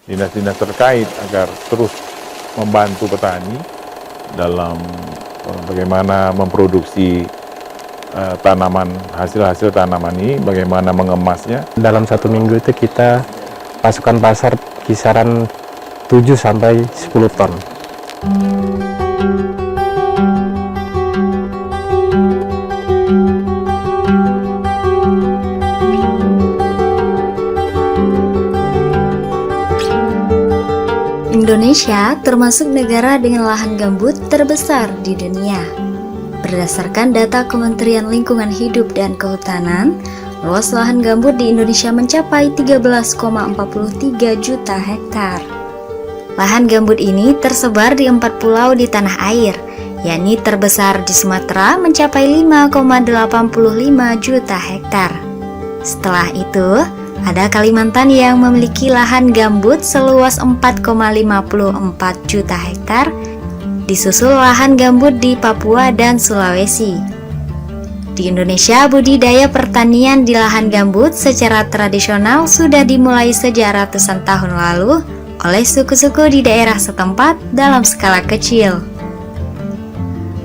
dinas-dinas terkait agar terus membantu petani dalam bagaimana memproduksi tanaman, hasil-hasil tanaman ini, bagaimana mengemasnya. Dalam 1 minggu itu kita pasukan pasar kisaran 7 sampai 10 ton. Indonesia termasuk negara dengan lahan gambut terbesar di dunia. Berdasarkan data Kementerian Lingkungan Hidup dan Kehutanan, luas lahan gambut di Indonesia mencapai 13,43 juta hektar. Lahan gambut ini tersebar di 4 pulau di tanah air, yakni terbesar di Sumatera mencapai 5,85 juta hektar. Setelah itu, ada Kalimantan yang memiliki lahan gambut seluas 4,54 juta hektar, disusul lahan gambut di Papua dan Sulawesi. Di Indonesia, budidaya pertanian di lahan gambut secara tradisional sudah dimulai sejak ratusan tahun lalu oleh suku-suku di daerah setempat dalam skala kecil.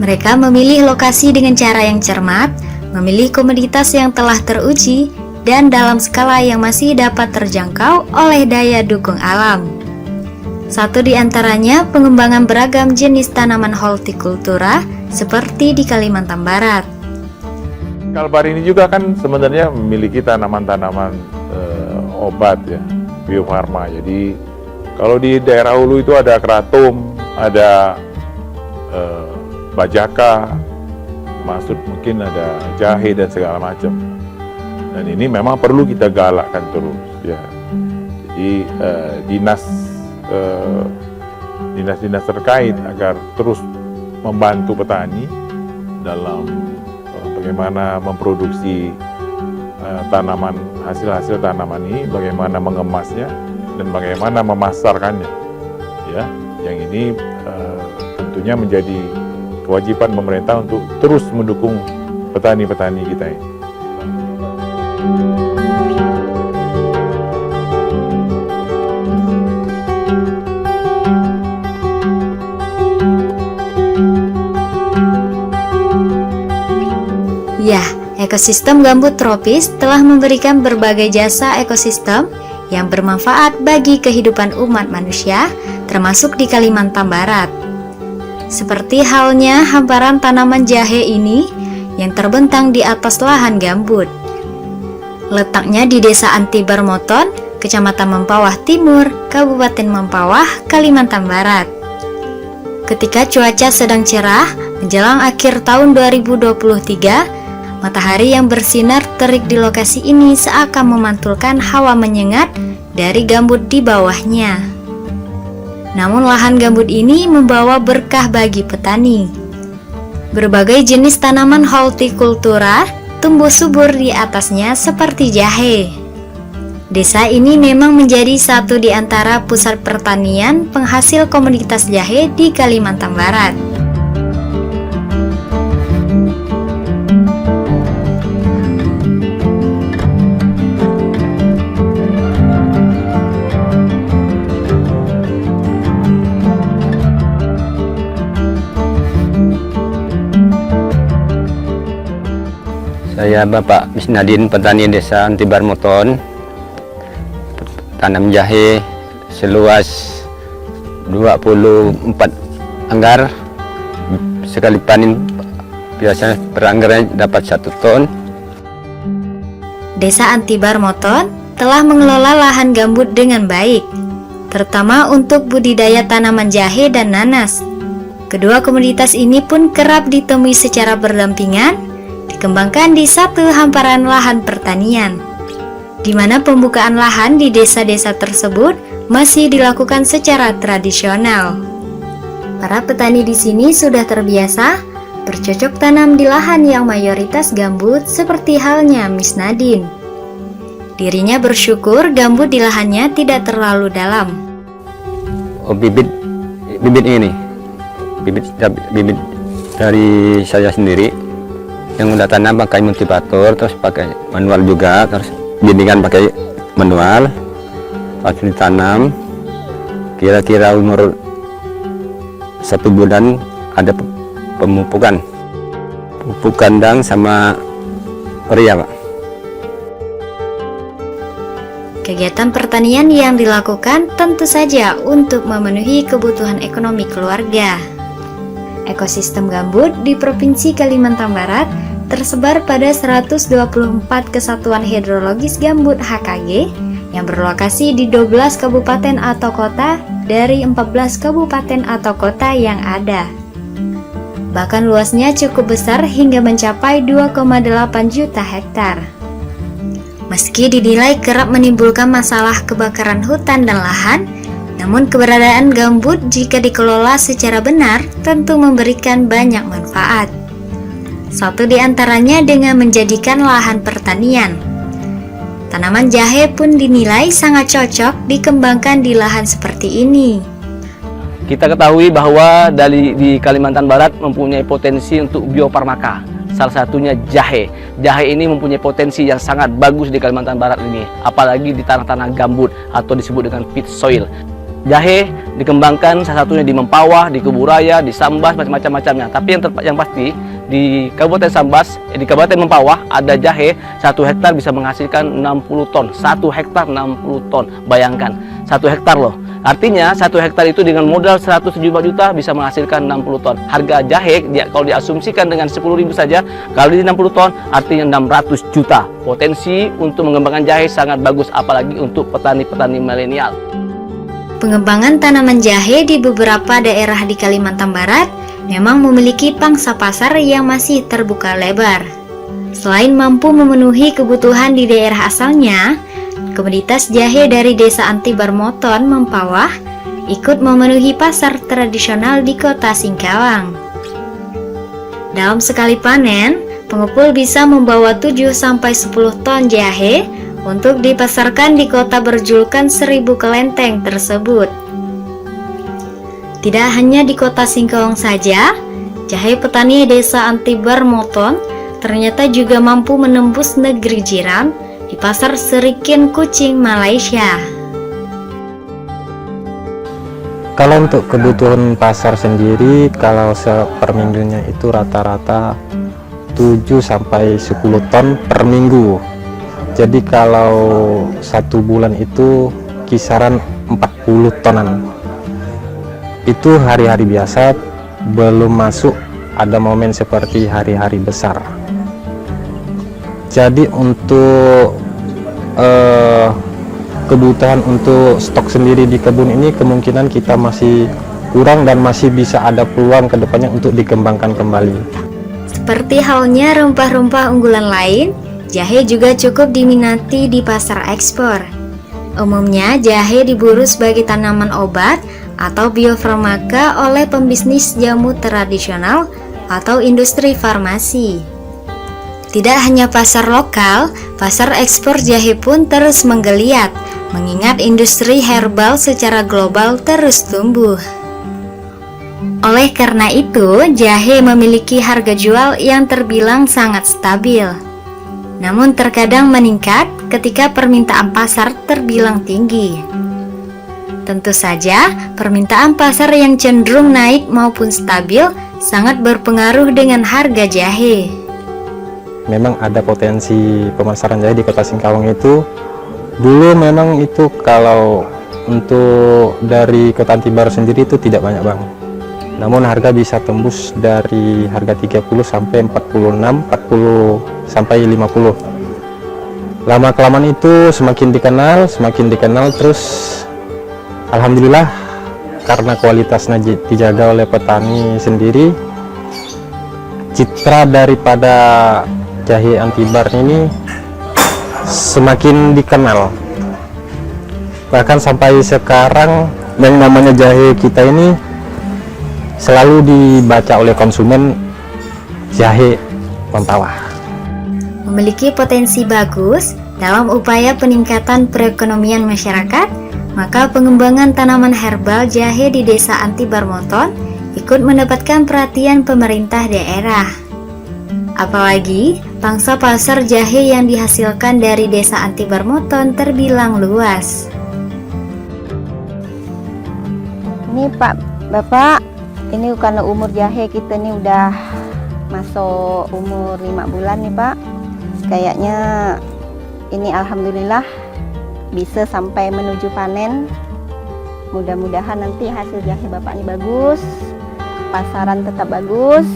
Mereka memilih lokasi dengan cara yang cermat, memilih komoditas yang telah teruji, dan dalam skala yang masih dapat terjangkau oleh daya dukung alam. Satu di antaranya pengembangan beragam jenis tanaman hortikultura seperti di Kalimantan Barat. Kalbar ini juga kan sebenarnya memiliki tanaman-tanaman obat ya, Bio Farma. Jadi kalau di daerah hulu itu ada kratom, ada bajaka, maksud mungkin ada jahe dan segala macam. Dan ini memang perlu kita galakkan terus ya. Jadi dinas-dinas terkait agar terus membantu petani dalam bagaimana memproduksi tanaman, hasil-hasil tanaman ini, bagaimana mengemasnya dan bagaimana memasarkannya ya. Yang ini tentunya menjadi kewajiban pemerintah untuk terus mendukung petani-petani kita ini. Ya, ekosistem gambut tropis telah memberikan berbagai jasa ekosistem yang bermanfaat bagi kehidupan umat manusia, termasuk di Kalimantan Barat. Seperti halnya hamparan tanaman jahe ini yang terbentang di atas lahan gambut. Letaknya di Desa Antibar Moton, Kecamatan Mempawah Timur, Kabupaten Mempawah, Kalimantan Barat. Ketika cuaca sedang cerah, menjelang akhir tahun 2023, matahari yang bersinar terik di lokasi ini seakan memantulkan hawa menyengat dari gambut di bawahnya. Namun lahan gambut ini membawa berkah bagi petani. Berbagai jenis tanaman hortikultura tumbuh subur di atasnya seperti jahe. Desa ini memang menjadi satu di antara pusat pertanian penghasil komoditas jahe di Kalimantan Barat. Saya Bapak Misnadin, petani Desa Antibar Moton, tanam jahe seluas 24 anggar. Sekali panen biasanya per anggarnya dapat 1 ton. Desa Antibar Moton telah mengelola lahan gambut dengan baik, terutama untuk budidaya tanaman jahe dan nanas. Kedua komoditas ini pun kerap ditemui secara berdampingan, dikembangkan di satu hamparan lahan pertanian, di mana pembukaan lahan di desa-desa tersebut masih dilakukan secara tradisional. Para petani di sini sudah terbiasa bercocok tanam di lahan yang mayoritas gambut seperti halnya Miss Nadine. Dirinya bersyukur gambut di lahannya tidak terlalu dalam. Oh, bibit ini, bibit dari saya sendiri. Yang udah tanam pakai multivator, terus pakai manual juga, terus bimbingan pakai manual, pas ditanam Kira-kira umur 1 bulan ada pemupukan. Pupuk kandang sama urea, Pak. Kegiatan pertanian yang dilakukan tentu saja untuk memenuhi kebutuhan ekonomi keluarga. Ekosistem gambut di Provinsi Kalimantan Barat tersebar pada 124 kesatuan hidrologis gambut HKG yang berlokasi di 12 kabupaten atau kota dari 14 kabupaten atau kota yang ada. Bahkan luasnya cukup besar hingga mencapai 2,8 juta hektar. Meski dinilai kerap menimbulkan masalah kebakaran hutan dan lahan, namun keberadaan gambut jika dikelola secara benar tentu memberikan banyak manfaat. Satu di antaranya dengan menjadikan lahan pertanian. Tanaman jahe pun dinilai sangat cocok dikembangkan di lahan seperti ini. Kita ketahui bahwa di Kalimantan Barat mempunyai potensi untuk biofarmaka. Salah satunya jahe. Jahe ini mempunyai potensi yang sangat bagus di Kalimantan Barat ini, apalagi di tanah-tanah gambut atau disebut dengan pit soil. Jahe dikembangkan salah satunya di Mempawah, di Kuburaya, di Sambas, macam-macamnya. Tapi yang pasti di Kabupaten Sambas, di Kabupaten Mempawah ada jahe 1 hektar bisa menghasilkan 60 ton. 1 hektar 60 ton. Bayangkan, 1 hektar loh. Artinya 1 hektar itu dengan modal 175 juta bisa menghasilkan 60 ton. Harga jahe kalau diasumsikan dengan 10.000 saja, kalau di 60 ton artinya 600 juta. Potensi untuk mengembangkan jahe sangat bagus, apalagi untuk petani-petani milenial. Pengembangan tanaman jahe di beberapa daerah di Kalimantan Barat memang memiliki pangsa pasar yang masih terbuka lebar. Selain mampu memenuhi kebutuhan di daerah asalnya, komoditas jahe dari Desa Antibar Moton, Mempawah, ikut memenuhi pasar tradisional di Kota Singkawang. Dalam sekali panen, pengepul bisa membawa 7-10 ton jahe untuk dipasarkan di kota berjulukan 1000 kelenteng tersebut. Tidak hanya di Kota Singkawang saja, jahe petani Desa Antibar Moton ternyata juga mampu menembus negeri jiran di pasar Serikin Kucing, Malaysia. Kalau untuk kebutuhan pasar sendiri, kalau per minggunya itu rata-rata 7-10 ton per minggu. Jadi kalau 1 bulan itu kisaran 40 tonan. Itu hari-hari biasa, belum masuk ada momen seperti hari-hari besar. Jadi untuk kebutuhan untuk stok sendiri di kebun ini kemungkinan kita masih kurang dan masih bisa ada peluang ke depannya untuk dikembangkan kembali. Seperti halnya rempah-rempah unggulan lain, jahe juga cukup diminati di pasar ekspor. Umumnya jahe diburu sebagai tanaman obat atau biofarmaka oleh pembisnis jamu tradisional atau industri farmasi. Tidak hanya pasar lokal, pasar ekspor jahe pun terus menggeliat, mengingat industri herbal secara global terus tumbuh. Oleh karena itu, jahe memiliki harga jual yang terbilang sangat stabil. Namun terkadang meningkat ketika permintaan pasar terbilang tinggi. Tentu saja, permintaan pasar yang cenderung naik maupun stabil sangat berpengaruh dengan harga jahe. Memang ada potensi pemasaran jahe di Kota Singkawang itu. Dulu memang itu kalau untuk dari Kota Antibar sendiri itu tidak banyak bang. Namun harga bisa tembus dari harga 30 sampai 46, 40 sampai 50. Lama-kelamaan itu semakin dikenal terus alhamdulillah karena kualitasnya dijaga oleh petani sendiri, citra daripada jahe Antibar ini semakin dikenal. Bahkan sampai sekarang yang namanya jahe kita ini selalu dibaca oleh konsumen jahe Mempawah. Memiliki potensi bagus dalam upaya peningkatan perekonomian masyarakat, maka pengembangan tanaman herbal jahe di Desa Antibar Moton ikut mendapatkan perhatian pemerintah daerah. Apalagi pangsa pasar jahe yang dihasilkan dari Desa Antibar Moton terbilang luas. Ini Pak Bapak, ini karena umur jahe kita nih udah masuk umur 5 bulan nih Pak. Kayaknya ini alhamdulillah bisa sampai menuju panen. Mudah-mudahan nanti hasil jahe Bapak ini bagus, pasaran tetap bagus.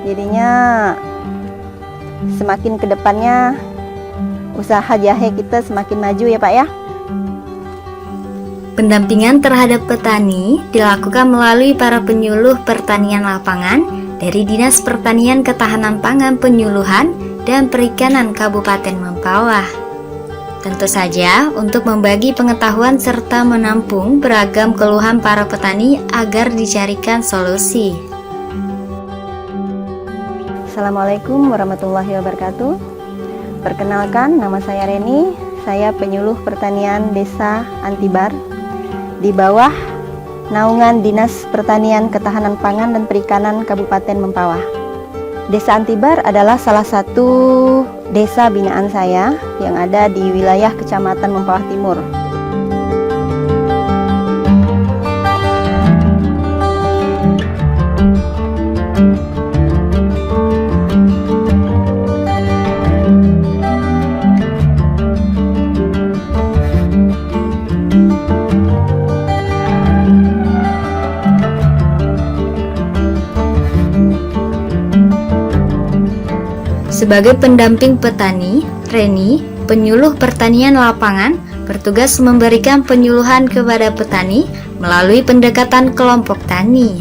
Jadinya semakin ke depannya usaha jahe kita semakin maju ya Pak ya. Pendampingan terhadap petani dilakukan melalui para penyuluh pertanian lapangan dari Dinas Pertanian Ketahanan Pangan Penyuluhan dan Perikanan Kabupaten Mempawah. Tentu saja untuk membagi pengetahuan serta menampung beragam keluhan para petani agar dicarikan solusi. Assalamualaikum warahmatullahi wabarakatuh. Perkenalkan, nama saya Reni, saya penyuluh pertanian Desa Antibar di bawah naungan Dinas Pertanian Ketahanan Pangan dan Perikanan Kabupaten Mempawah. Desa Antibar adalah salah satu desa binaan saya yang ada di wilayah Kecamatan Mempawah Timur. Sebagai pendamping petani, Reni, penyuluh pertanian lapangan, bertugas memberikan penyuluhan kepada petani melalui pendekatan kelompok tani.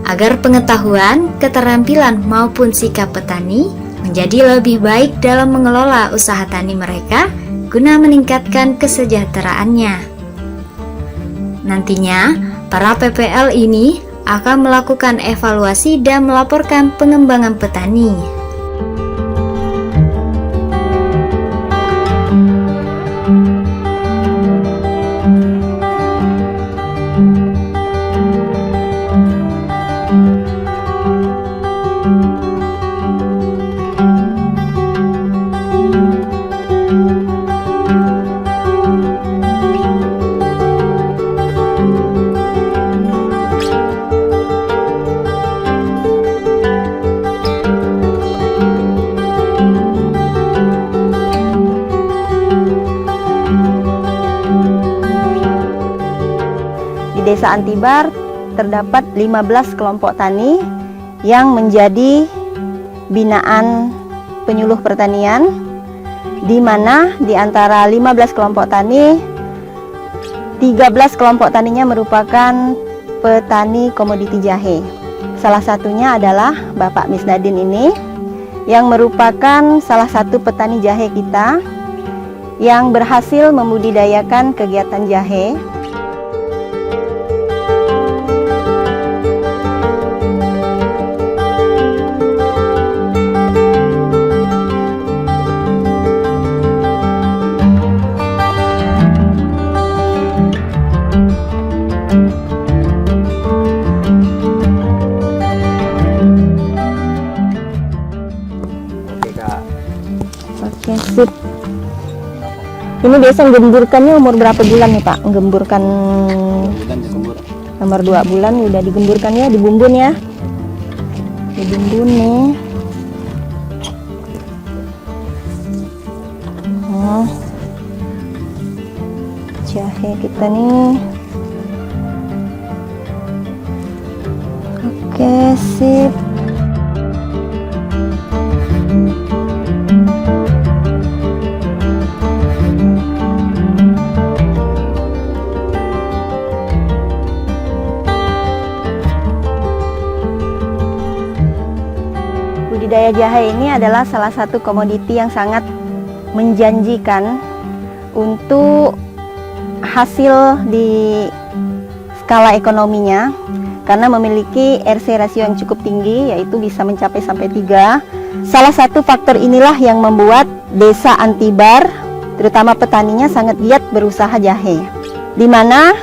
Agar pengetahuan, keterampilan maupun sikap petani menjadi lebih baik dalam mengelola usaha tani mereka guna meningkatkan kesejahteraannya. Nantinya, para PPL ini akan melakukan evaluasi dan melaporkan pengembangan petani. Di Desa Antibar terdapat 15 kelompok tani yang menjadi binaan penyuluh pertanian, di mana di antara 15 kelompok tani, 13 kelompok taninya merupakan petani komoditi jahe. Salah satunya adalah Bapak Misnadin ini, yang merupakan salah satu petani jahe kita yang berhasil membudidayakan kegiatan jahe. Oke, sip. Ini biasa menggemburkannya umur berapa bulan nih Pak? Menggemburkan nomor 2 bulan udah digemburkan ya, dibumbun ya. Dibumbun nih. Jahe kita nih. Oke, sip. Budidaya jahe ini adalah salah satu komoditi yang sangat menjanjikan untuk hasil di skala ekonominya, karena memiliki RC rasio yang cukup tinggi, yaitu bisa mencapai sampai 3. Salah satu faktor inilah yang membuat Desa Antibar, terutama petaninya, sangat giat berusaha jahe, di mana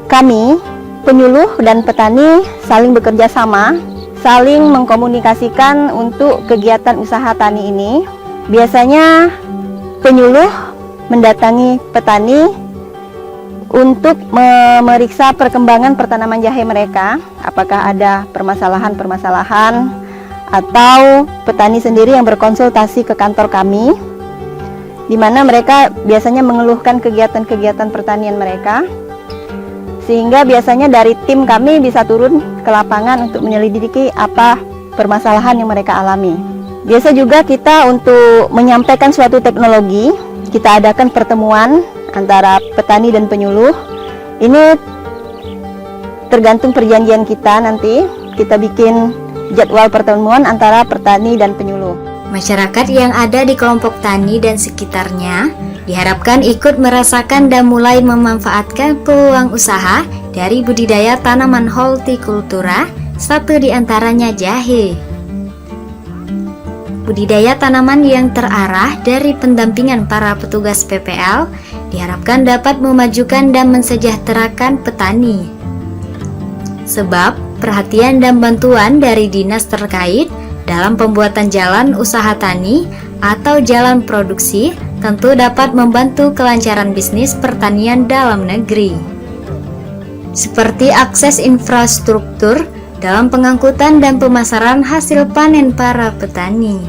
kami penyuluh dan petani saling bekerja sama, saling mengkomunikasikan untuk kegiatan usaha tani ini. Biasanya penyuluh mendatangi petani untuk memeriksa perkembangan pertanaman jahe mereka, apakah ada permasalahan-permasalahan, atau petani sendiri yang berkonsultasi ke kantor kami, di mana mereka biasanya mengeluhkan kegiatan-kegiatan pertanian mereka, sehingga biasanya dari tim kami bisa turun ke lapangan untuk menyelidiki apa permasalahan yang mereka alami. Biasa juga kita untuk menyampaikan suatu teknologi, kita adakan pertemuan antara petani dan penyuluh. Ini tergantung perjanjian kita, nanti kita bikin jadwal pertemuan antara petani dan penyuluh. Masyarakat yang ada di kelompok tani dan sekitarnya diharapkan ikut merasakan dan mulai memanfaatkan peluang usaha dari budidaya tanaman hortikultura, satu di antaranya jahe. Budidaya tanaman yang terarah dari pendampingan para petugas PPL diharapkan dapat memajukan dan mensejahterakan petani. Sebab perhatian dan bantuan dari dinas terkait dalam pembuatan jalan usaha tani atau jalan produksi tentu dapat membantu kelancaran bisnis pertanian dalam negeri. Seperti akses infrastruktur dalam pengangkutan dan pemasaran hasil panen para petani.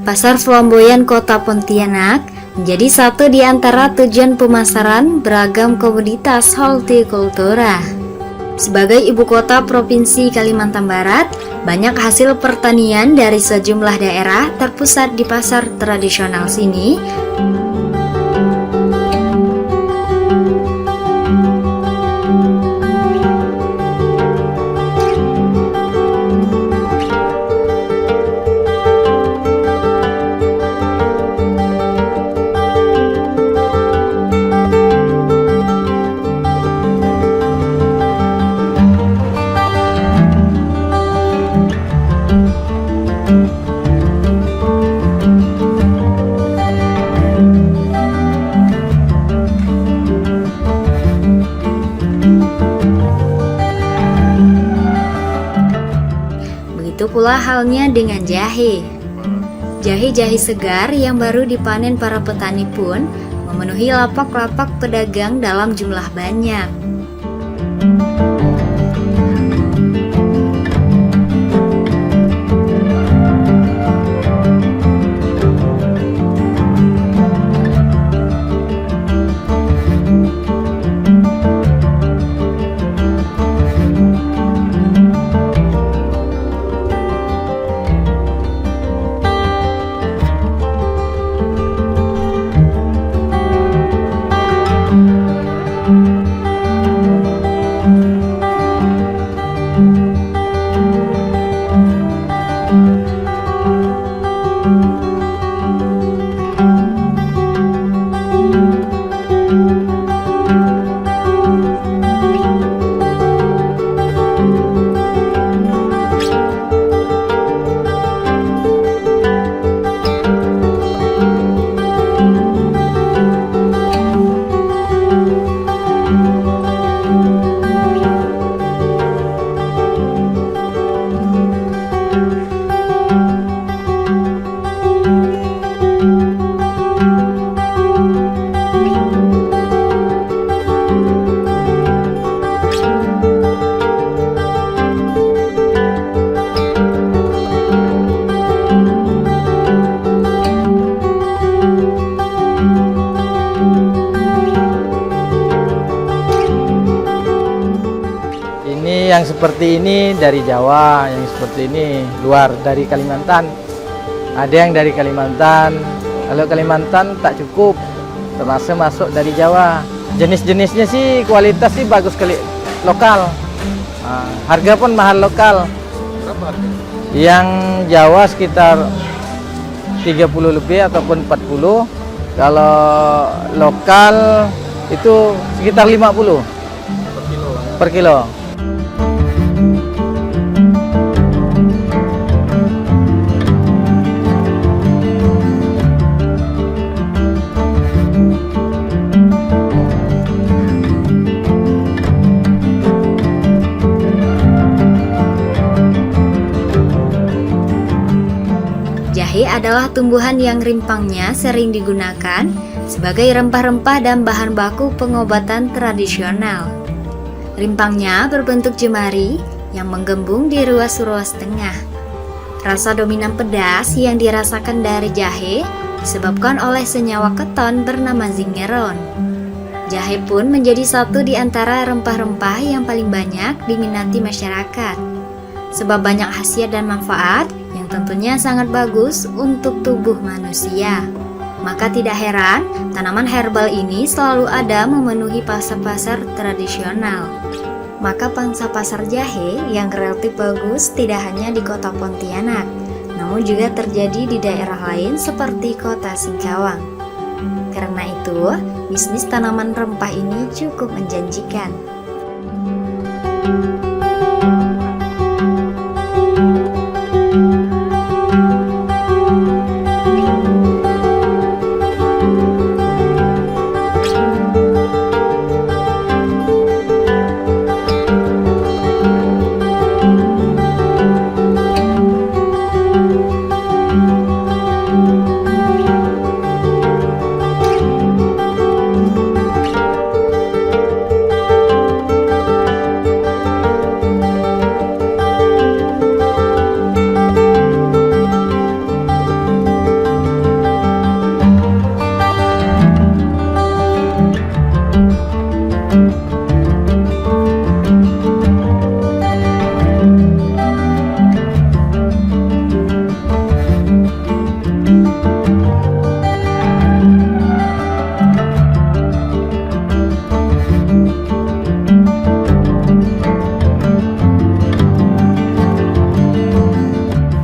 Pasar Flamboyan Kota Pontianak menjadi satu di antara tujuan pemasaran beragam komoditas hortikultura. Sebagai ibu kota Provinsi Kalimantan Barat, banyak hasil pertanian dari sejumlah daerah terpusat di pasar tradisional sini. Begitu pula halnya dengan jahe. Jahe-jahe segar yang baru dipanen para petani pun memenuhi lapak-lapak pedagang dalam jumlah banyak. Yang seperti ini dari Jawa, yang seperti ini luar dari Kalimantan. Ada yang dari Kalimantan. Kalau Kalimantan tak cukup, termasuk masuk dari Jawa. Jenis-jenisnya sih kualitas sih bagus kali lokal. Harga pun mahal lokal. Berapa harga? Yang Jawa sekitar 30 lebih ataupun 40. Kalau lokal itu sekitar 50 per kilo. Jahe adalah tumbuhan yang rimpangnya sering digunakan sebagai rempah-rempah dan bahan baku pengobatan tradisional. Rimpangnya berbentuk jemari yang menggembung di ruas-ruas tengah. Rasa dominan pedas yang dirasakan dari jahe disebabkan oleh senyawa keton bernama zingeron. Jahe pun menjadi satu di antara rempah-rempah yang paling banyak diminati masyarakat, sebab banyak khasiat dan manfaat yang tentunya sangat bagus untuk tubuh manusia. Maka tidak heran tanaman herbal ini selalu ada memenuhi pasar-pasar tradisional. Maka pangsa pasar jahe yang relatif bagus tidak hanya di kota Pontianak, namun juga terjadi di daerah lain seperti kota Singkawang. Karena itu, bisnis tanaman rempah ini cukup menjanjikan.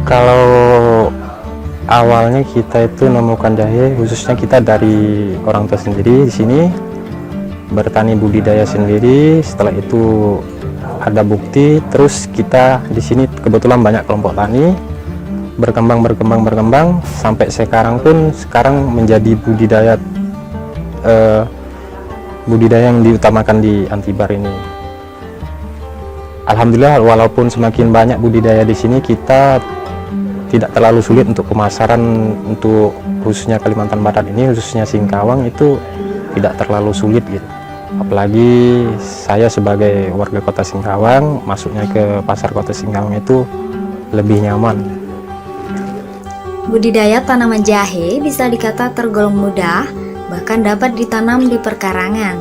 Kalau awalnya kita itu menemukan jahe, khususnya kita dari orang tua sendiri di sini bertani budidaya sendiri. Setelah itu ada bukti, terus kita di sini kebetulan banyak kelompok tani berkembang sampai sekarang menjadi budidaya yang diutamakan di Antibar ini. Alhamdulillah, walaupun semakin banyak budidaya di sini, kita tidak terlalu sulit untuk pemasaran untuk khususnya Kalimantan Barat ini, khususnya Singkawang itu tidak terlalu sulit gitu. Apalagi saya sebagai warga kota Singkawang, masuknya ke pasar kota Singkawang itu lebih nyaman. Budidaya tanaman jahe bisa dikata tergolong mudah, bahkan dapat ditanam di perkarangan.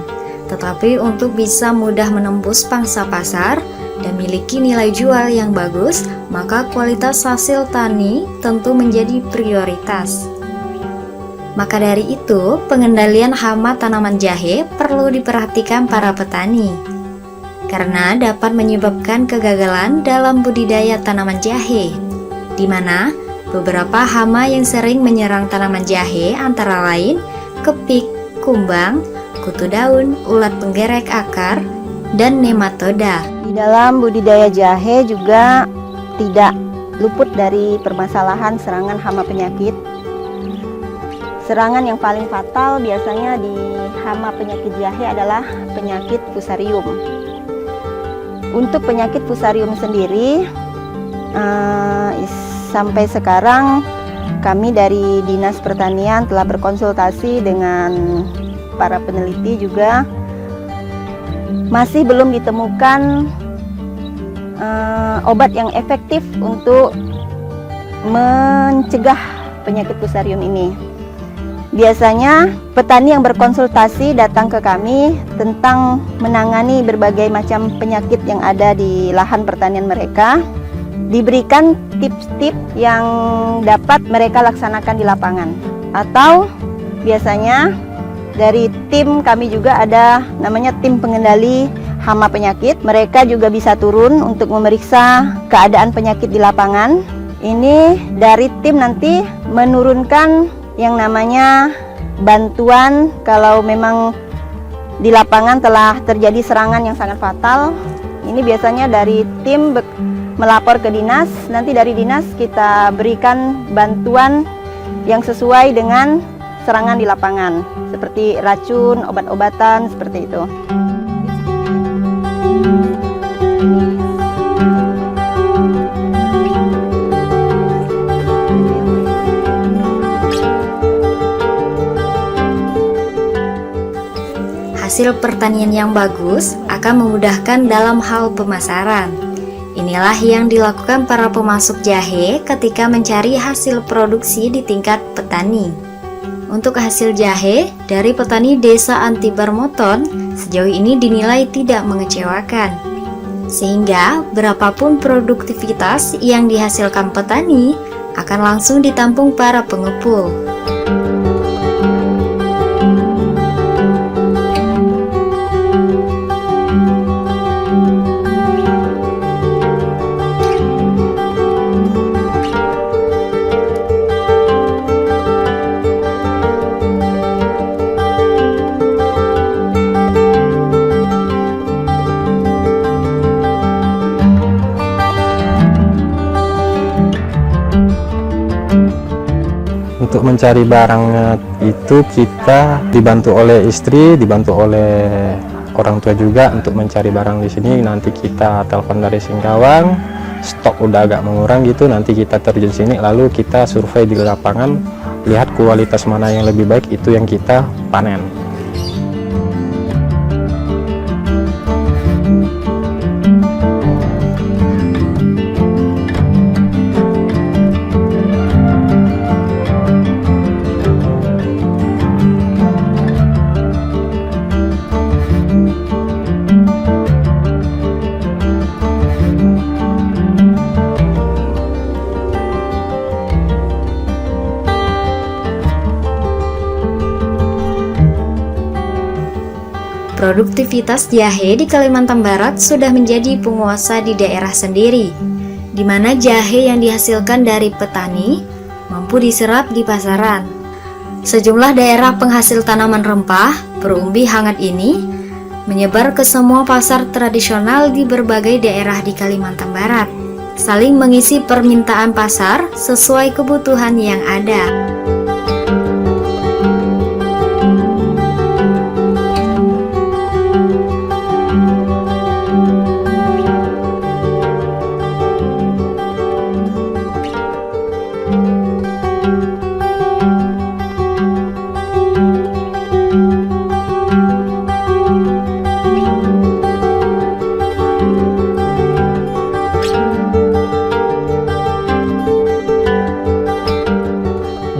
Tetapi untuk bisa mudah menembus pangsa pasar dan memiliki nilai jual yang bagus, maka kualitas hasil tani tentu menjadi prioritas. Maka dari itu, pengendalian hama tanaman jahe perlu diperhatikan para petani, karena dapat menyebabkan kegagalan dalam budidaya tanaman jahe, di mana beberapa hama yang sering menyerang tanaman jahe antara lain kepik, kumbang, kutu daun, ulat penggerek akar, dan nematoda. Di dalam budidaya jahe juga tidak luput dari permasalahan serangan hama penyakit. Serangan yang paling fatal biasanya di hama penyakit jahe adalah penyakit fusarium. Untuk penyakit fusarium sendiri, sampai sekarang kami dari Dinas Pertanian telah berkonsultasi dengan para peneliti juga, masih belum ditemukan obat yang efektif untuk mencegah penyakit fusarium ini. Biasanya petani yang berkonsultasi datang ke kami tentang menangani berbagai macam penyakit yang ada di lahan pertanian mereka, diberikan tips-tips yang dapat mereka laksanakan di lapangan. Atau biasanya dari tim kami juga ada namanya tim pengendali hama penyakit. Mereka juga bisa turun untuk memeriksa keadaan penyakit di lapangan. Ini dari tim nanti menurunkan yang namanya bantuan kalau memang di lapangan telah terjadi serangan yang sangat fatal. Ini biasanya dari tim melapor ke dinas, nanti dari dinas kita berikan bantuan yang sesuai dengan serangan di lapangan, seperti racun, obat-obatan, seperti itu. Hasil pertanian yang bagus akan memudahkan dalam hal pemasaran. Inilah yang dilakukan para pemasok jahe ketika mencari hasil produksi di tingkat petani. Untuk hasil jahe dari petani desa Antibar Moton sejauh ini dinilai tidak mengecewakan. Sehingga berapapun produktivitas yang dihasilkan petani akan langsung ditampung para pengepul. Untuk mencari barangnya itu kita dibantu oleh istri, dibantu oleh orang tua juga untuk mencari barang di sini. Nanti kita telepon dari Singkawang, stok udah agak mengurang gitu, nanti kita terjun sini, lalu kita survei di lapangan, lihat kualitas mana yang lebih baik, itu yang kita panen. Produktivitas jahe di Kalimantan Barat sudah menjadi penguasa di daerah sendiri, di mana jahe yang dihasilkan dari petani mampu diserap di pasaran. Sejumlah daerah penghasil tanaman rempah berumbi hangat ini menyebar ke semua pasar tradisional di berbagai daerah di Kalimantan Barat, saling mengisi permintaan pasar sesuai kebutuhan yang ada.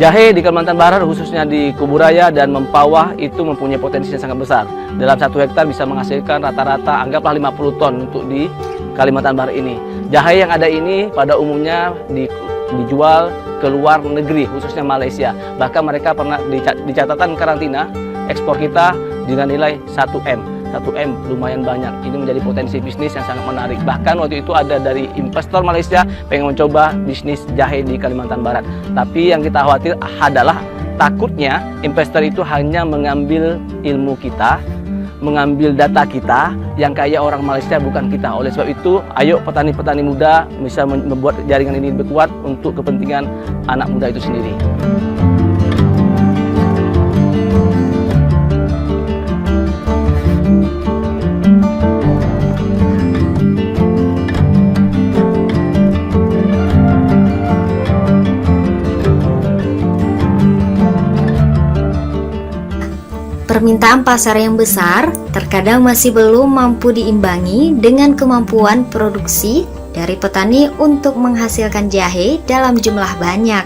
Jahe di Kalimantan Barat, khususnya di Kuburaya dan Mempawah, itu mempunyai potensi yang sangat besar. Dalam 1 hektar bisa menghasilkan rata-rata anggaplah 50 ton untuk di Kalimantan Barat ini. Jahe yang ada ini pada umumnya dijual ke luar negeri, khususnya Malaysia. Bahkan mereka pernah di catatan karantina ekspor kita dengan nilai 1M. 1M lumayan banyak. Ini menjadi potensi bisnis yang sangat menarik. Bahkan waktu itu ada dari investor Malaysia pengen mencoba bisnis jahe di Kalimantan Barat. Tapi yang kita khawatir adalah takutnya investor itu hanya mengambil ilmu kita, mengambil data kita, yang kaya orang Malaysia bukan kita. Oleh sebab itu, ayo petani-petani muda bisa membuat jaringan ini lebih kuat untuk kepentingan anak muda itu sendiri. Permintaan pasar yang besar terkadang masih belum mampu diimbangi dengan kemampuan produksi dari petani untuk menghasilkan jahe dalam jumlah banyak.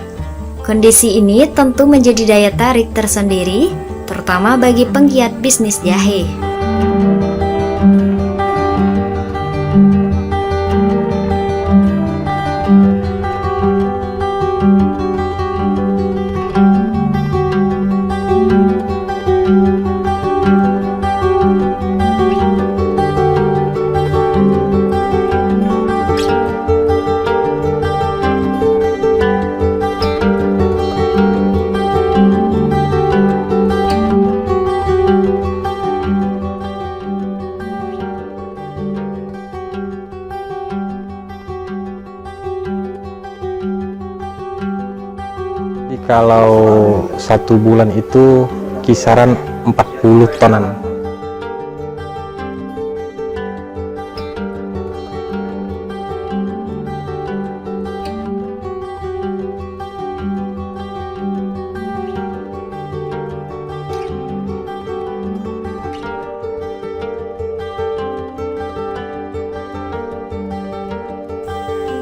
Kondisi ini tentu menjadi daya tarik tersendiri, terutama bagi penggiat bisnis jahe. Kalau 1 bulan itu kisaran 40 tonan.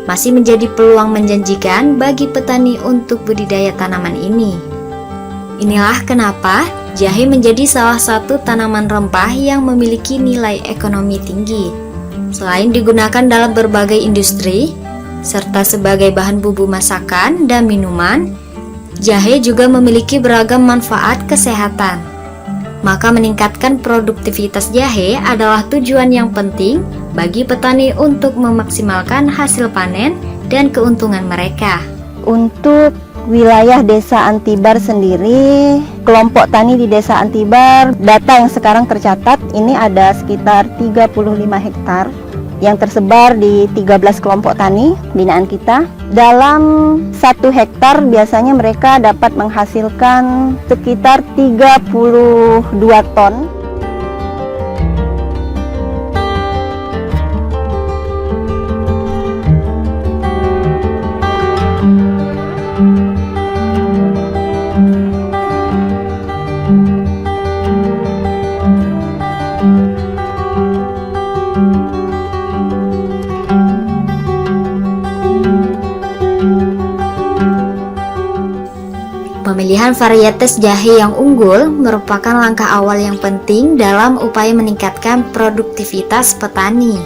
Masih menjadi peluang menjanjikan bagi petani untuk budidaya tanaman ini. Inilah kenapa jahe menjadi salah satu tanaman rempah yang memiliki nilai ekonomi tinggi. Selain digunakan dalam berbagai industri, serta sebagai bahan bumbu masakan dan minuman, jahe juga memiliki beragam manfaat kesehatan. Maka meningkatkan produktivitas jahe adalah tujuan yang penting bagi petani untuk memaksimalkan hasil panen dan keuntungan mereka. Untuk wilayah Desa Antibar sendiri, kelompok tani di Desa Antibar, data yang sekarang tercatat ini ada sekitar 35 hektar yang tersebar di 13 kelompok tani binaan kita. Dalam 1 hektar biasanya mereka dapat menghasilkan sekitar 32 ton. Pemilihan varietas jahe yang unggul merupakan langkah awal yang penting dalam upaya meningkatkan produktivitas petani.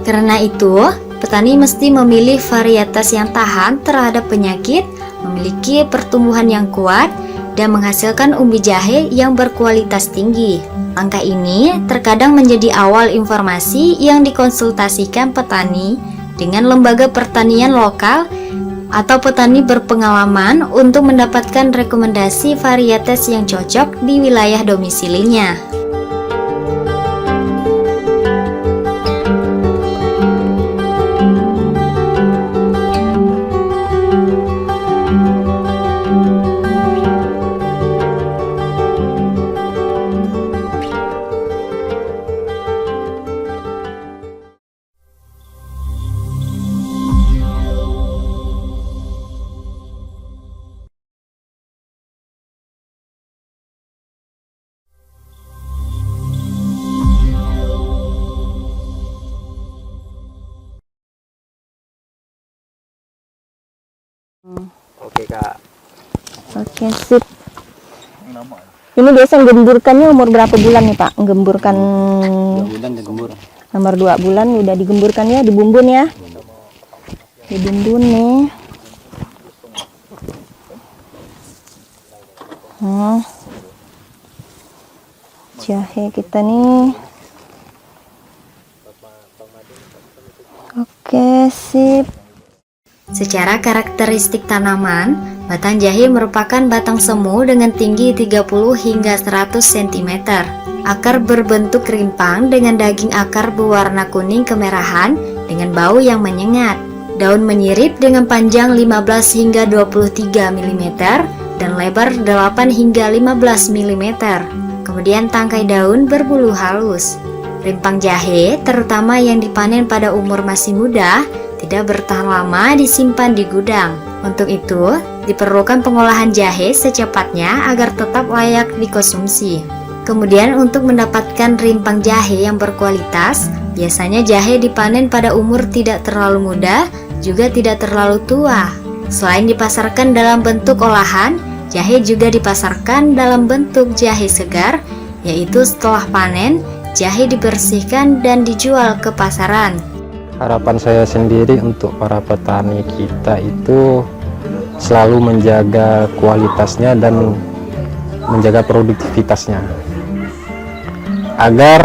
Karena itu, petani mesti memilih varietas yang tahan terhadap penyakit, memiliki pertumbuhan yang kuat, dan menghasilkan umbi jahe yang berkualitas tinggi. Langkah ini terkadang menjadi awal informasi yang dikonsultasikan petani dengan lembaga pertanian lokal atau petani berpengalaman untuk mendapatkan rekomendasi varietas yang cocok di wilayah domisilinya. Oke Kak. Oke, sip. Ini biasa menggemburkannya umur berapa bulan nih Pak? Menggemburkan 2 bulan digembur. nomor 2 bulan udah digemburkan ya, dibumbun ya. Dibumbun nih. Jahe kita nih. Oke, sip. Secara karakteristik tanaman, batang jahe merupakan batang semu dengan tinggi 30 hingga 100 cm. Akar berbentuk rimpang dengan daging akar berwarna kuning kemerahan dengan bau yang menyengat. Daun menyirip dengan panjang 15 hingga 23 mm dan lebar 8 hingga 15 mm. Kemudian tangkai daun berbulu halus. Rimpang jahe, terutama yang dipanen pada umur masih muda, tidak bertahan lama disimpan di gudang. Untuk itu, diperlukan pengolahan jahe secepatnya agar tetap layak dikonsumsi. Kemudian untuk mendapatkan rimpang jahe yang berkualitas, biasanya jahe dipanen pada umur tidak terlalu muda, juga tidak terlalu tua. Selain dipasarkan dalam bentuk olahan, jahe juga dipasarkan dalam bentuk jahe segar, yaitu setelah panen, jahe dibersihkan dan dijual ke pasaran. Harapan saya sendiri untuk para petani kita itu selalu menjaga kualitasnya dan menjaga produktivitasnya agar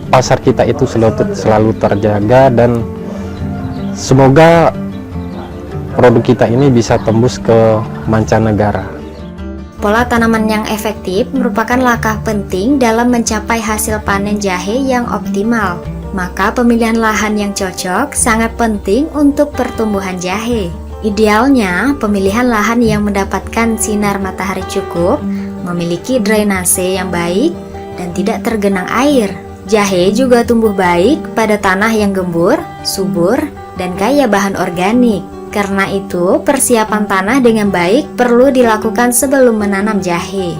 pasar kita itu selalu terjaga dan semoga produk kita ini bisa tembus ke mancanegara. Pola tanaman yang efektif merupakan langkah penting dalam mencapai hasil panen jahe yang optimal. Maka pemilihan lahan yang cocok sangat penting untuk pertumbuhan jahe. Idealnya, pemilihan lahan yang mendapatkan sinar matahari cukup, memiliki drainase yang baik, dan tidak tergenang air. Jahe juga tumbuh baik pada tanah yang gembur, subur, dan kaya bahan organik. Karena itu, persiapan tanah dengan baik perlu dilakukan sebelum menanam jahe.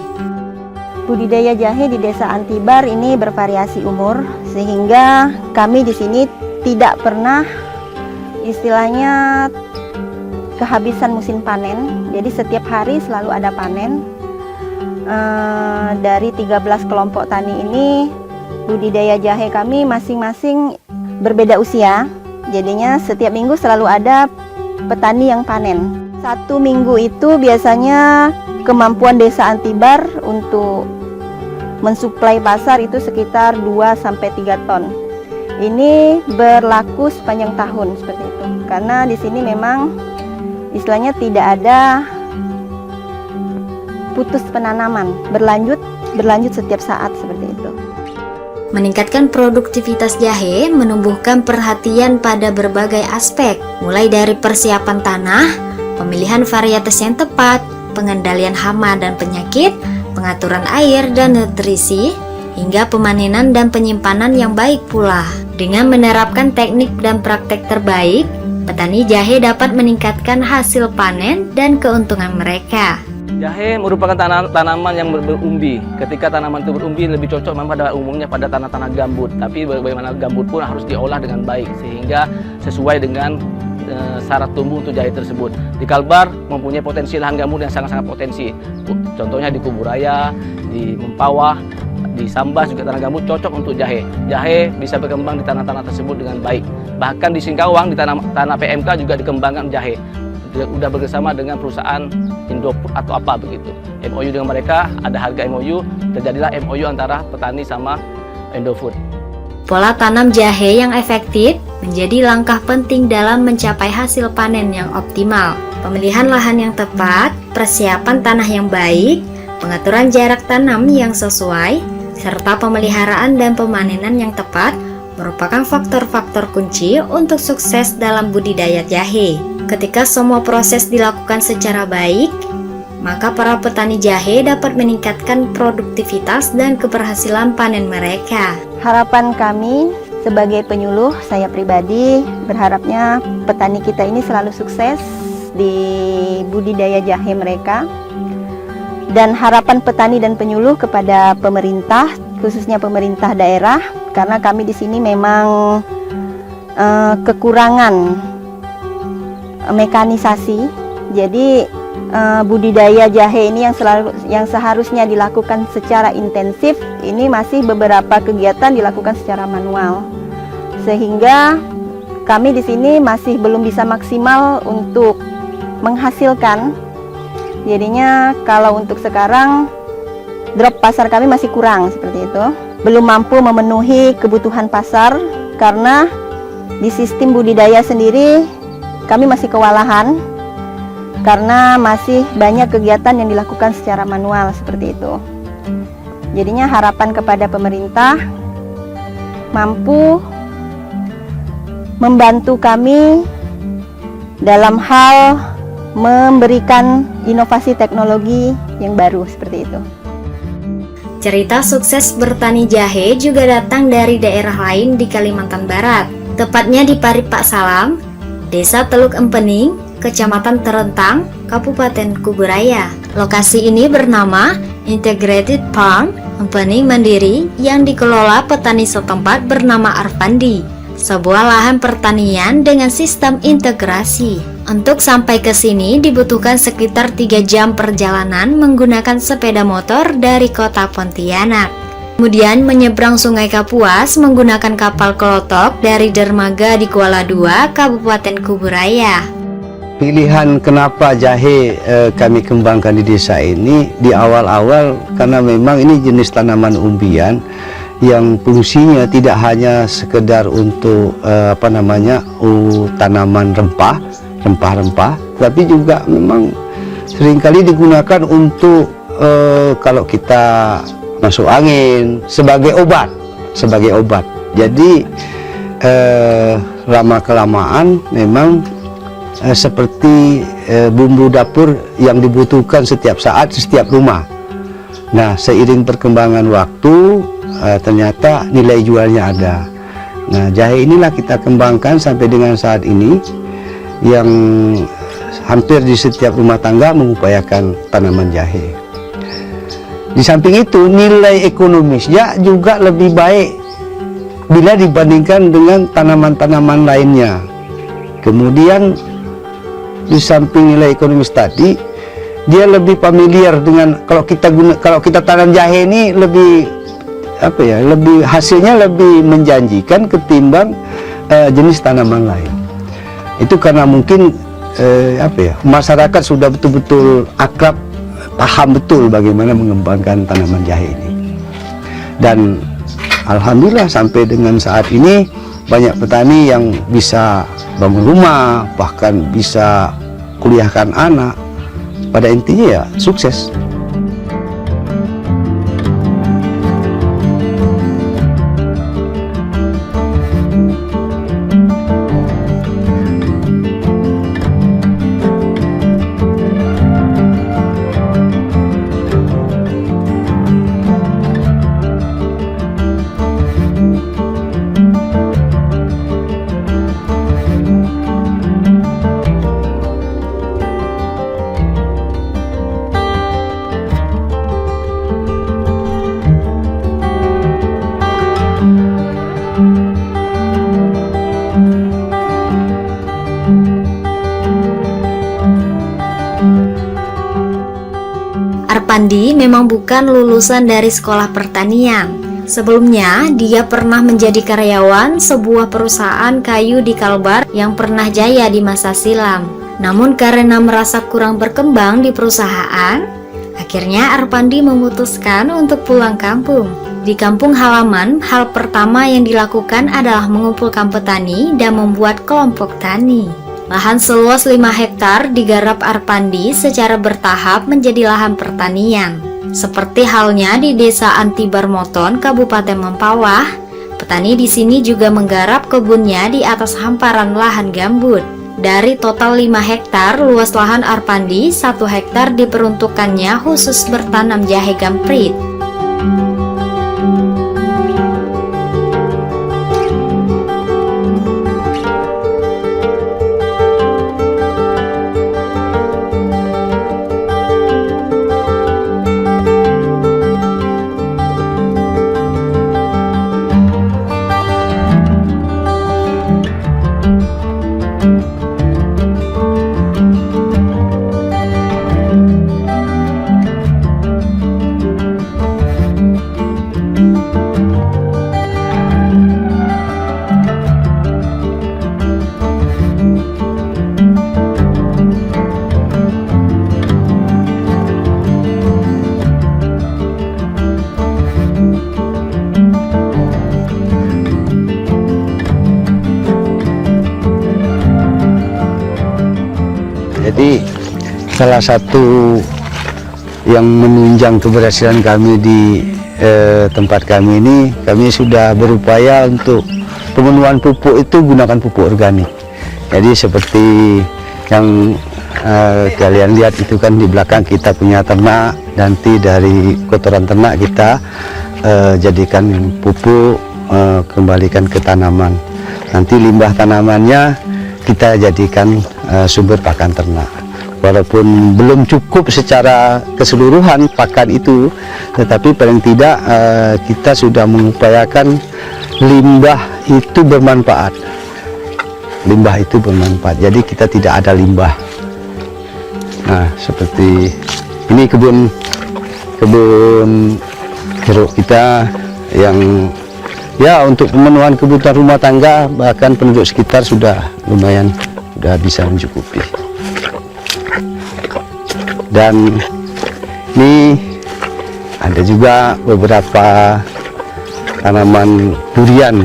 Budidaya jahe di Desa Antibar ini bervariasi umur, sehingga kami di sini tidak pernah istilahnya kehabisan musim panen. Jadi setiap hari selalu ada panen. Dari 13 kelompok tani ini, budidaya jahe kami masing-masing berbeda usia. Jadinya setiap minggu selalu ada petani yang panen. 1 minggu itu biasanya kemampuan Desa Antibar untuk mensuplai pasar itu sekitar 2-3 ton. Ini berlaku sepanjang tahun seperti itu. Karena di sini memang istilahnya tidak ada putus penanaman, berlanjut setiap saat seperti itu. Meningkatkan produktivitas jahe menumbuhkan perhatian pada berbagai aspek, mulai dari persiapan tanah, pemilihan varietas yang tepat, pengendalian hama dan penyakit, pengaturan air dan nutrisi, hingga pemanenan dan penyimpanan yang baik pula. Dengan menerapkan teknik dan praktek terbaik, petani jahe dapat meningkatkan hasil panen dan keuntungan mereka. Jahe merupakan tanaman yang berumbi. Ketika tanaman itu berumbi lebih cocok memang pada umumnya pada tanah-tanah gambut. Tapi bagaimana gambut pun harus diolah dengan baik sehingga sesuai dengan syarat tumbuh untuk jahe tersebut. Di Kalbar mempunyai potensi lahan gambut yang sangat-sangat potensi. Contohnya di Kuburaya, di Mempawah, di Sambas juga tanah gambut cocok untuk jahe. Jahe bisa berkembang di tanah-tanah tersebut dengan baik. Bahkan di Singkawang di tanah PMK juga dikembangkan jahe. Udah bersama dengan perusahaan Indofood atau apa begitu. MOU dengan mereka, ada harga MOU, terjadilah MOU antara petani sama Indofood. Pola tanam jahe yang efektif menjadi langkah penting dalam mencapai hasil panen yang optimal. Pemilihan lahan yang tepat, persiapan tanah yang baik, pengaturan jarak tanam yang sesuai, serta pemeliharaan dan pemanenan yang tepat merupakan faktor-faktor kunci untuk sukses dalam budidaya jahe. Ketika semua proses dilakukan secara baik, maka para petani jahe dapat meningkatkan produktivitas dan keberhasilan panen mereka. Harapan kami sebagai penyuluh, saya pribadi berharapnya petani kita ini selalu sukses di budidaya jahe mereka. Dan harapan petani dan penyuluh kepada pemerintah, khususnya pemerintah daerah, karena kami di sini memang kekurangan mekanisasi. Jadi budidaya jahe ini yang seharusnya dilakukan secara intensif, ini masih beberapa kegiatan dilakukan secara manual. Sehingga kami di sini masih belum bisa maksimal untuk menghasilkan. Jadinya kalau untuk sekarang drop pasar kami masih kurang seperti itu. Belum mampu memenuhi kebutuhan pasar karena di sistem budidaya sendiri kami masih kewalahan karena masih banyak kegiatan yang dilakukan secara manual seperti itu. Jadinya harapan kepada pemerintah mampu membantu kami dalam hal memberikan inovasi teknologi yang baru seperti itu. Cerita sukses bertani jahe juga datang dari daerah lain di Kalimantan Barat, tepatnya di Paripak Salam, Desa Teluk Empening, Kecamatan Terentang, Kabupaten Kuburaya. Lokasi ini bernama Integrated Farm Empening Mandiri yang dikelola petani setempat bernama Arfandi, sebuah lahan pertanian dengan sistem integrasi. Untuk sampai ke sini dibutuhkan sekitar 3 jam perjalanan menggunakan sepeda motor dari kota Pontianak. Kemudian menyeberang Sungai Kapuas menggunakan kapal kelotok dari dermaga di Kuala Dua, Kabupaten Kuburaya. Pilihan kenapa jahe kami kembangkan di desa ini di awal-awal karena memang ini jenis tanaman umbian yang fungsinya tidak hanya sekedar untuk tanaman rempah-rempah, tapi juga memang seringkali digunakan untuk kalau kita masuk angin sebagai obat. Jadi lama kelamaan memang seperti bumbu dapur yang dibutuhkan setiap saat, setiap rumah. Nah, seiring perkembangan waktu, ternyata nilai jualnya ada. Nah, jahe inilah kita kembangkan sampai dengan saat ini, yang hampir di setiap rumah tangga mengupayakan tanaman jahe. Di samping itu, nilai ekonomisnya juga lebih baik bila dibandingkan dengan tanaman-tanaman lainnya. Kemudian di samping nilai ekonomis tadi, dia lebih familiar dengan, kalau kita tanam jahe ini lebih lebih hasilnya lebih menjanjikan ketimbang jenis tanaman lain. Itu karena mungkin masyarakat sudah betul-betul akrab, paham betul bagaimana mengembangkan tanaman jahe ini. Dan alhamdulillah sampai dengan saat ini banyak petani yang bisa bangun rumah, bahkan bisa kuliahkan anak. Pada intinya ya sukses. Arpandi memang bukan lulusan dari sekolah pertanian. Sebelumnya, dia pernah menjadi karyawan sebuah perusahaan kayu di Kalbar yang pernah jaya di masa silam. Namun karena merasa kurang berkembang di perusahaan, akhirnya Arpandi memutuskan untuk pulang kampung. Di kampung halaman, hal pertama yang dilakukan adalah mengumpulkan petani dan membuat kelompok tani. Lahan seluas 5 hektar digarap Arpandi secara bertahap menjadi lahan pertanian. Seperti halnya di Desa Antibar Moton, Kabupaten Mempawah, petani di sini juga menggarap kebunnya di atas hamparan lahan gambut. Dari total 5 hektar luas lahan Arpandi, 1 hektar diperuntukkannya khusus bertanam jahe gamprit. Jadi salah satu yang menunjang keberhasilan kami di tempat kami ini, kami sudah berupaya untuk pemenuhan pupuk itu gunakan pupuk organik. Jadi seperti yang kalian lihat itu kan di belakang kita punya ternak, nanti dari kotoran ternak kita jadikan pupuk, kembalikan ke tanaman. Nanti limbah tanamannya kita jadikan sumber pakan ternak. Walaupun belum cukup secara keseluruhan pakan itu, tetapi paling tidak kita sudah mengupayakan limbah itu bermanfaat. Limbah itu bermanfaat, jadi kita tidak ada limbah. Nah, seperti ini kebun jeruk kita yang ya untuk pemenuhan kebutuhan rumah tangga, bahkan penduduk sekitar sudah lumayan, sudah bisa mencukupi. Dan ini ada juga beberapa tanaman durian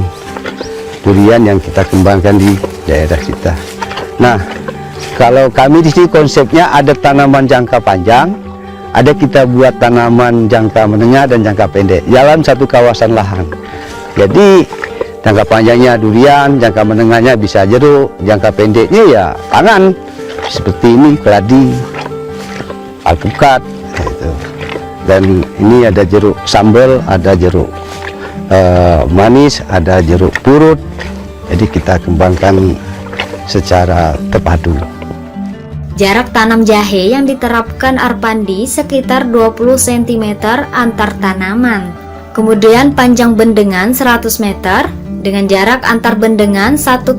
yang kita kembangkan di daerah kita. Nah, kalau kami di sini konsepnya ada tanaman jangka panjang, ada kita buat tanaman jangka menengah dan jangka pendek dalam satu kawasan lahan. Jadi Jangka panjangnya durian, jangka menengahnya bisa jeruk, jangka pendeknya ya pangan. Seperti ini keladi, alpukat, gitu. Dan ini ada jeruk sambal, ada jeruk manis, ada jeruk purut. Jadi kita kembangkan secara terpadu. Jarak tanam jahe yang diterapkan Arpandi sekitar 20 cm antar tanaman. Kemudian panjang bendengan 100 meter dengan jarak antar bendengan 1,5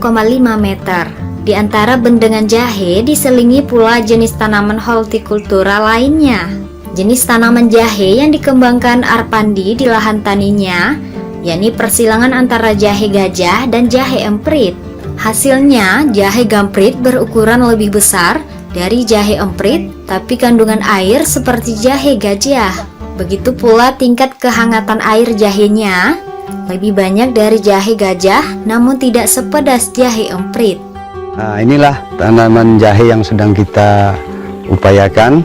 meter. Di antara bendengan jahe diselingi pula jenis tanaman hortikultura lainnya. Jenis tanaman jahe yang dikembangkan Arpandi di lahan taninya yakni persilangan antara jahe gajah dan jahe emprit. Hasilnya, jahe gamprit berukuran lebih besar dari jahe emprit, tapi kandungan air seperti jahe gajah. Begitu pula tingkat kehangatan air jahenya lebih banyak dari jahe gajah, namun tidak sepedas jahe emprit. Nah, inilah tanaman jahe yang sedang kita upayakan.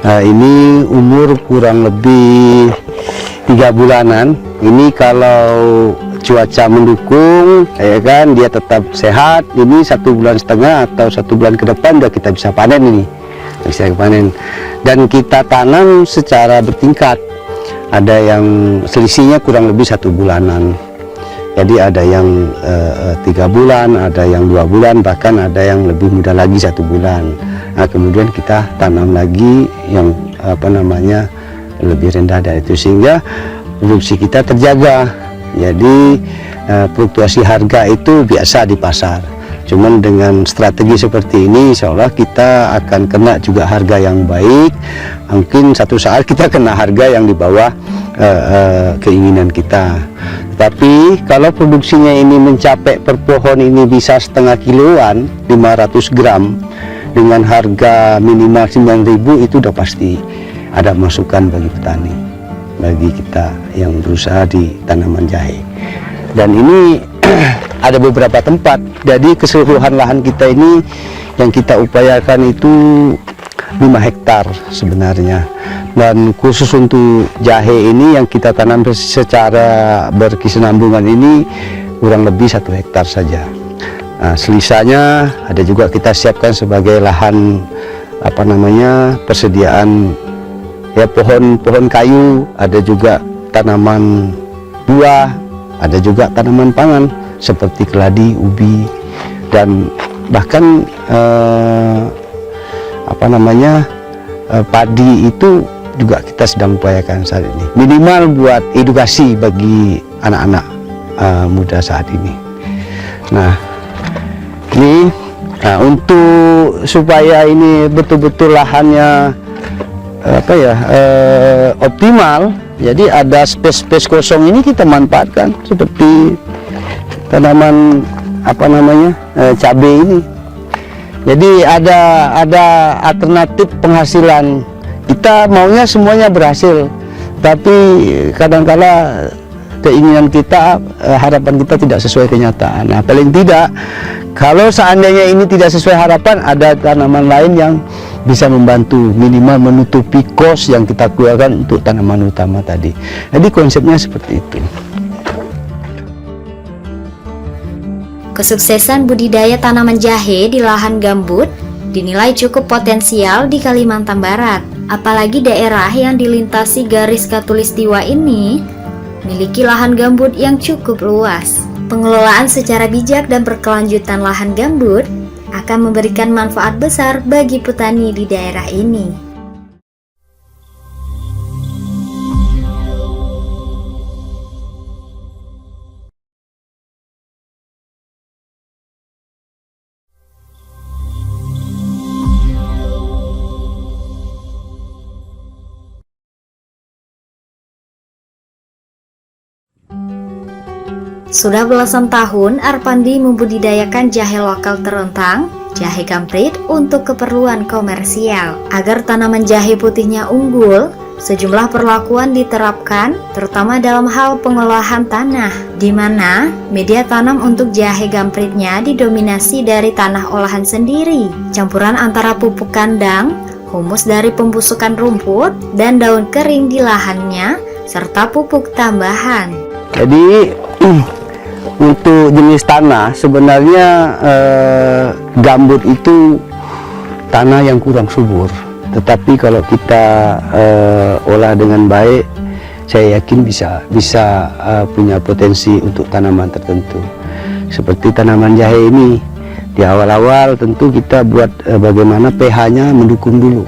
Ini umur kurang lebih 3 bulanan. Ini kalau cuaca mendukung, ya kan, dia tetap sehat. Ini 1,5 bulan atau 1 bulan ke depan udah kita bisa panen ini, bisa panen. Dan kita tanam secara bertingkat. Ada yang selisihnya kurang lebih 1 bulanan. Jadi ada yang 3 bulan, ada yang 2 bulan, bahkan ada yang lebih muda lagi 1 bulan. Nah, kemudian kita tanam lagi yang lebih rendah dari itu, sehingga produksi kita terjaga. Jadi fluktuasi harga itu biasa di pasar. Cuman dengan strategi seperti ini, insya Allah kita akan kena juga harga yang baik. Mungkin satu saat kita kena harga yang di bawah keinginan kita. Tapi kalau produksinya ini mencapai per pohon ini bisa setengah kiloan, 500 gram, dengan harga minimal 9.000, itu udah pasti ada masukan bagi petani, bagi kita yang berusaha di tanaman jahe. Dan ini ada beberapa tempat, jadi keseluruhan lahan kita ini yang kita upayakan itu 5 hektar sebenarnya. Dan khusus untuk jahe ini yang kita tanam secara berkesinambungan ini kurang lebih 1 hektar saja. Nah, selisanya ada juga kita siapkan sebagai lahan persediaan ya, pohon kayu, ada juga tanaman buah, ada juga tanaman pangan seperti keladi, ubi, dan bahkan padi itu juga kita sedang upayakan saat ini. Minimal buat edukasi bagi anak-anak muda saat ini. Nah, ini untuk supaya ini betul-betul lahannya optimal, jadi ada space kosong ini kita manfaatkan seperti tanaman cabai ini. Jadi ada alternatif penghasilan. Kita maunya semuanya berhasil, tapi kadang-kala keinginan kita, harapan kita tidak sesuai kenyataan. Nah, paling tidak kalau seandainya ini tidak sesuai harapan, ada tanaman lain yang bisa membantu minimal menutupi kos yang kita keluarkan untuk tanaman utama tadi. Jadi konsepnya seperti itu. Kesuksesan budidaya tanaman jahe di lahan gambut dinilai cukup potensial di Kalimantan Barat. Apalagi daerah yang dilintasi garis khatulistiwa ini miliki lahan gambut yang cukup luas. Pengelolaan secara bijak dan berkelanjutan lahan gambut akan memberikan manfaat besar bagi petani di daerah ini. Sudah belasan tahun Arpandi membudidayakan jahe lokal terentang, jahe gamprit untuk keperluan komersial. Agar tanaman jahe putihnya unggul, sejumlah perlakuan diterapkan, terutama dalam hal pengolahan tanah, di mana media tanam untuk jahe gampritnya didominasi dari tanah olahan sendiri, campuran antara pupuk kandang, humus dari pembusukan rumput, dan daun kering di lahannya, serta pupuk tambahan. Jadi untuk jenis tanah sebenarnya gambut itu tanah yang kurang subur, tetapi kalau kita olah dengan baik, saya yakin bisa punya potensi untuk tanaman tertentu. Seperti tanaman jahe ini, di awal-awal tentu kita buat bagaimana pH-nya mendukung dulu.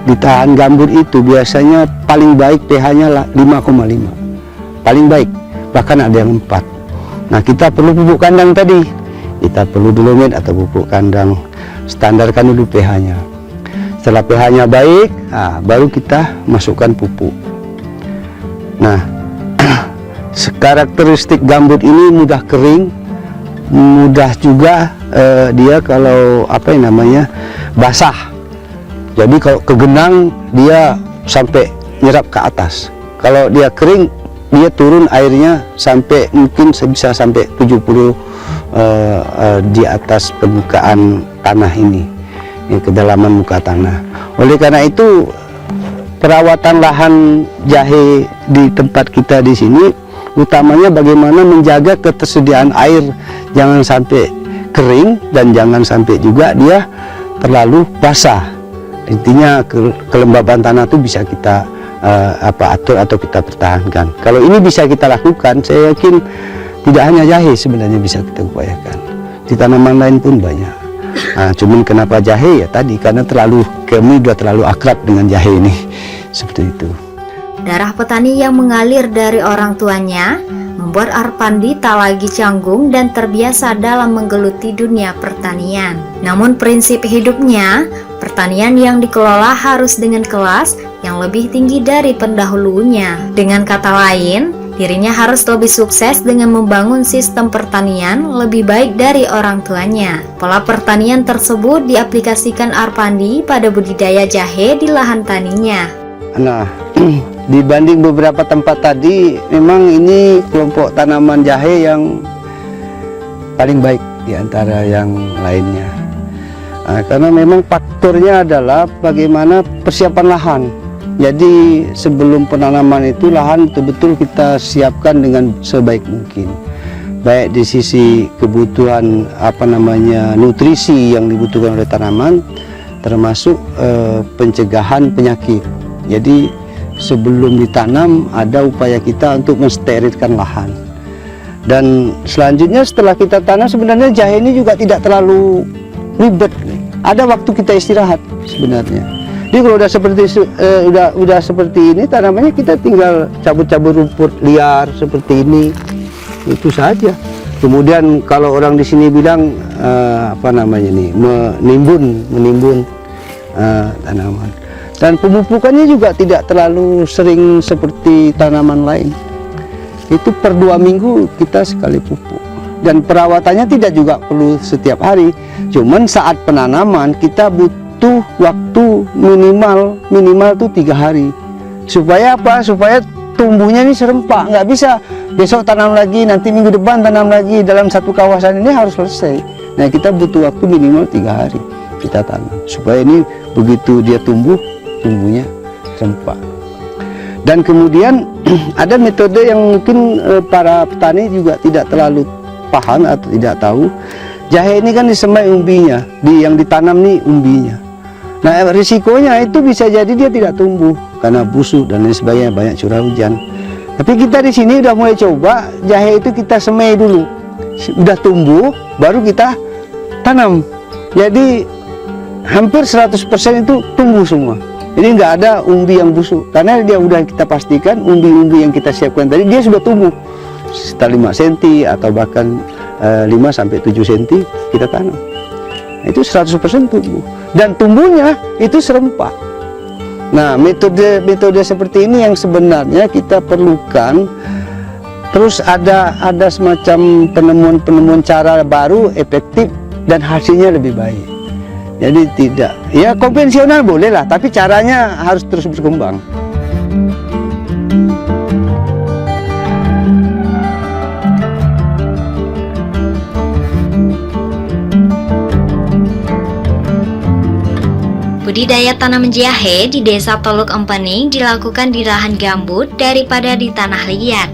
Di tahan gambut itu biasanya paling baik pH-nya 5,5, paling baik, bahkan ada yang 4. Nah, kita perlu pupuk kandang tadi, kita perlu dolomit atau pupuk kandang, standarkan dulu pH-nya. Setelah pH-nya baik, baru kita masukkan pupuk. Nah, karakteristik gambut ini mudah kering, mudah juga dia kalau basah. Jadi kalau kegenang dia sampai nyerap ke atas. Kalau dia kering, dia turun airnya sampai mungkin bisa sampai 70 di atas permukaan tanah ini, kedalaman muka tanah. Oleh karena itu perawatan lahan jahe di tempat kita di sini utamanya bagaimana menjaga ketersediaan air, jangan sampai kering dan jangan sampai juga dia terlalu basah. Intinya kelembaban tanah itu bisa kita atur atau kita pertahankan. Kalau ini bisa kita lakukan, saya yakin tidak hanya jahe sebenarnya bisa kita upayakan. Di tanaman lain pun banyak. Cuman kenapa jahe ya tadi karena kami sudah terlalu akrab dengan jahe ini. Seperti itu. Darah petani yang mengalir dari orang tuanya membuat Arpandi tak lagi canggung dan terbiasa dalam menggeluti dunia pertanian. Namun prinsip hidupnya, pertanian yang dikelola harus dengan kelas yang lebih tinggi dari pendahulunya. Dengan kata lain, dirinya harus lebih sukses dengan membangun sistem pertanian lebih baik dari orang tuanya. Pola pertanian tersebut diaplikasikan Arpandi pada budidaya jahe di lahan taninya. Nah, dibanding beberapa tempat tadi, memang ini kelompok tanaman jahe yang paling baik di antara yang lainnya. Karena memang faktornya adalah bagaimana persiapan lahan. Jadi sebelum penanaman itu lahan betul-betul kita siapkan dengan sebaik mungkin. Baik di sisi kebutuhan nutrisi yang dibutuhkan oleh tanaman, termasuk pencegahan penyakit. Jadi sebelum ditanam ada upaya kita untuk mensterilkan lahan. Dan selanjutnya setelah kita tanam sebenarnya jahe ini juga tidak terlalu ribet. Ada waktu kita istirahat sebenarnya. Jadi kalau udah seperti ini tanamannya kita tinggal cabut-cabut rumput liar seperti ini, itu saja. Kemudian kalau orang di sini bilang menimbun tanaman. Dan pemupukannya juga tidak terlalu sering seperti tanaman lain. Itu per 2 minggu kita sekali pupuk. Dan perawatannya tidak juga perlu setiap hari. Cuman saat penanaman kita butuh waktu minimal tuh 3 hari. Supaya apa? Supaya tumbuhnya ini serempak. Nggak bisa besok tanam lagi, nanti minggu depan tanam lagi. Dalam satu kawasan ini harus selesai. Nah, kita butuh waktu minimal 3 hari kita tanam. Supaya ini begitu dia tumbuhnya serempak. Dan kemudian ada metode yang mungkin para petani juga tidak terlalu paham atau tidak tahu. Jahe ini kan disemai umbinya, yang ditanam nih umbinya. Nah, risikonya itu bisa jadi dia tidak tumbuh karena busuk dan lain sebagainya, banyak curah hujan. Tapi kita di sini udah mulai coba jahe itu kita semai dulu, udah tumbuh baru kita tanam. Jadi hampir 100% itu tumbuh semua. Ini nggak ada umbi yang busuk karena dia udah kita pastikan umbi-umbi yang kita siapkan tadi dia sudah tumbuh sekitar 5 cm atau bahkan 5-7 cm kita tanam. Itu 100% tumbuh dan tumbuhnya itu serempak. Nah, metode seperti ini yang sebenarnya kita perlukan. Terus ada semacam penemuan cara baru efektif dan hasilnya lebih baik. Jadi tidak, ya konvensional boleh lah, tapi caranya harus terus berkembang. Budidaya tanaman jahe di Desa Toluk Empening dilakukan di lahan gambut daripada di tanah liat.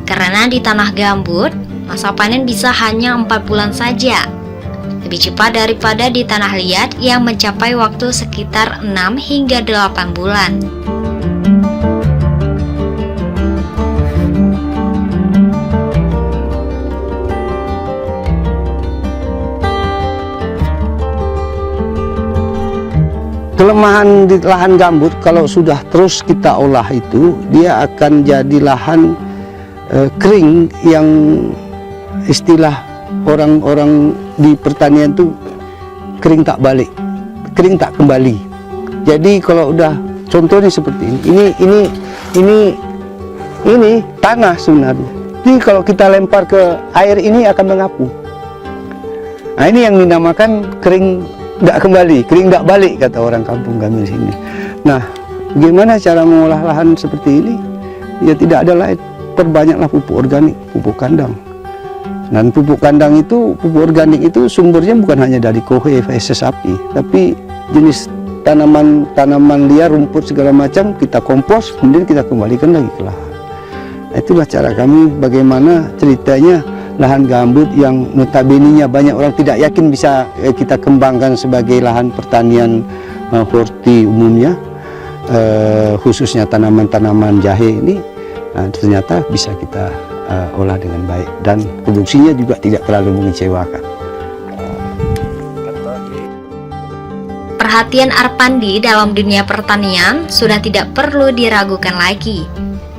Karena di tanah gambut, masa panen bisa hanya 4 bulan saja. Lebih cepat daripada di tanah liat yang mencapai waktu sekitar 6 hingga 8 bulan. Kelemahan di lahan gambut kalau sudah terus kita olah itu, dia akan jadi lahan kering yang istilah orang-orang di pertanian itu kering tak balik, kering tak kembali. Jadi kalau udah contohnya seperti ini tanah sebenarnya. Jadi kalau kita lempar ke air ini akan mengapung. Nah ini yang dinamakan kering nggak kembali, kering nggak balik kata orang kampung kami di sini. Nah, gimana cara mengolah lahan seperti ini? Ya tidak ada lain, perbanyaklah pupuk organik, pupuk kandang. Dan pupuk kandang itu, pupuk organik itu sumbernya bukan hanya dari kohe, feses sapi, tapi jenis tanaman liar, rumput segala macam kita kompos, kemudian kita kembalikan lagi ke lahan. Nah, itulah cara kami bagaimana ceritanya lahan gambut yang notabene-nya banyak orang tidak yakin bisa kita kembangkan sebagai lahan pertanian horti umumnya, khususnya tanaman-tanaman jahe ini, ternyata bisa kita olah dengan baik dan produksinya juga tidak terlalu mengecewakan. Perhatian Arpandi dalam dunia pertanian sudah tidak perlu diragukan lagi.